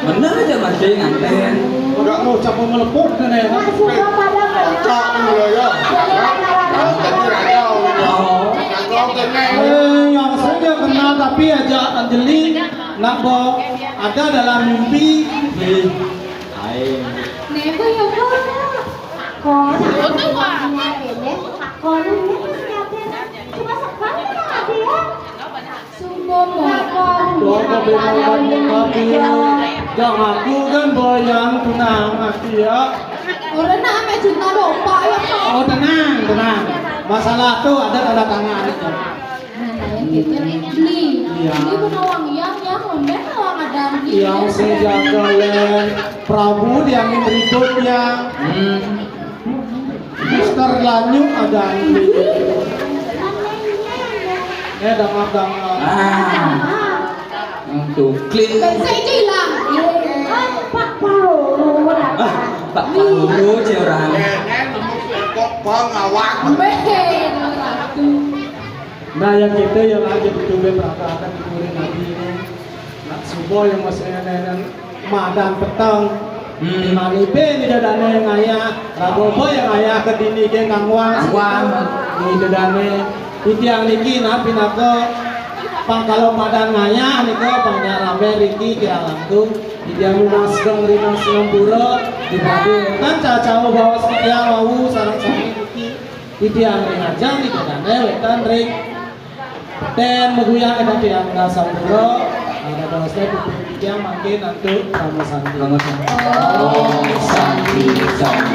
Bener aja Mas Jay nganten. udah mau capek melepuk kan ya Cok dulu ya. Jadi raja udah. Kalau kena. yang saya kenal tapi aja Anjeli nak bawa ada dalam mimpi Nego ya, Pak. Cuma sekali ada ya. Sumbo motor. doa kebenaran tapi jangan aku kan boyang tenang hati ya Orang nak ambil cinta dopa ya, Pak. oh tenang masalah tuh ada tanda tangan Beli. Iya. Beli penawang yang lembek nawang ada yang sejaga len Prabu diamin ribut yang Mister Lanyu ada ini dangar Untuk clean. Saya hilang. Pak Paul Pak Paulu sih orang. Kena nemu kok bang awak. Behen. nah yang kita yang aja betul-betul perakakan dikurin nabi ini nak subuh yang masih nenek madan petang Malibe ni dadane yang ayah Rabobo yang ayah kedini ke ngangwang ni dadane itiang niki na pinako pangkalo madan ngaya niko banyak rame riki ke alam tu itiang lunas dong rinas ngamburo di badu kan cacamu bawa setiang mau sarang-sarang niki itiang ring aja ni dadane wetan ring dan meguyang ke tiang ngamburo ada dosa yang makin nanti sama santi. Oh, Santi, Santi.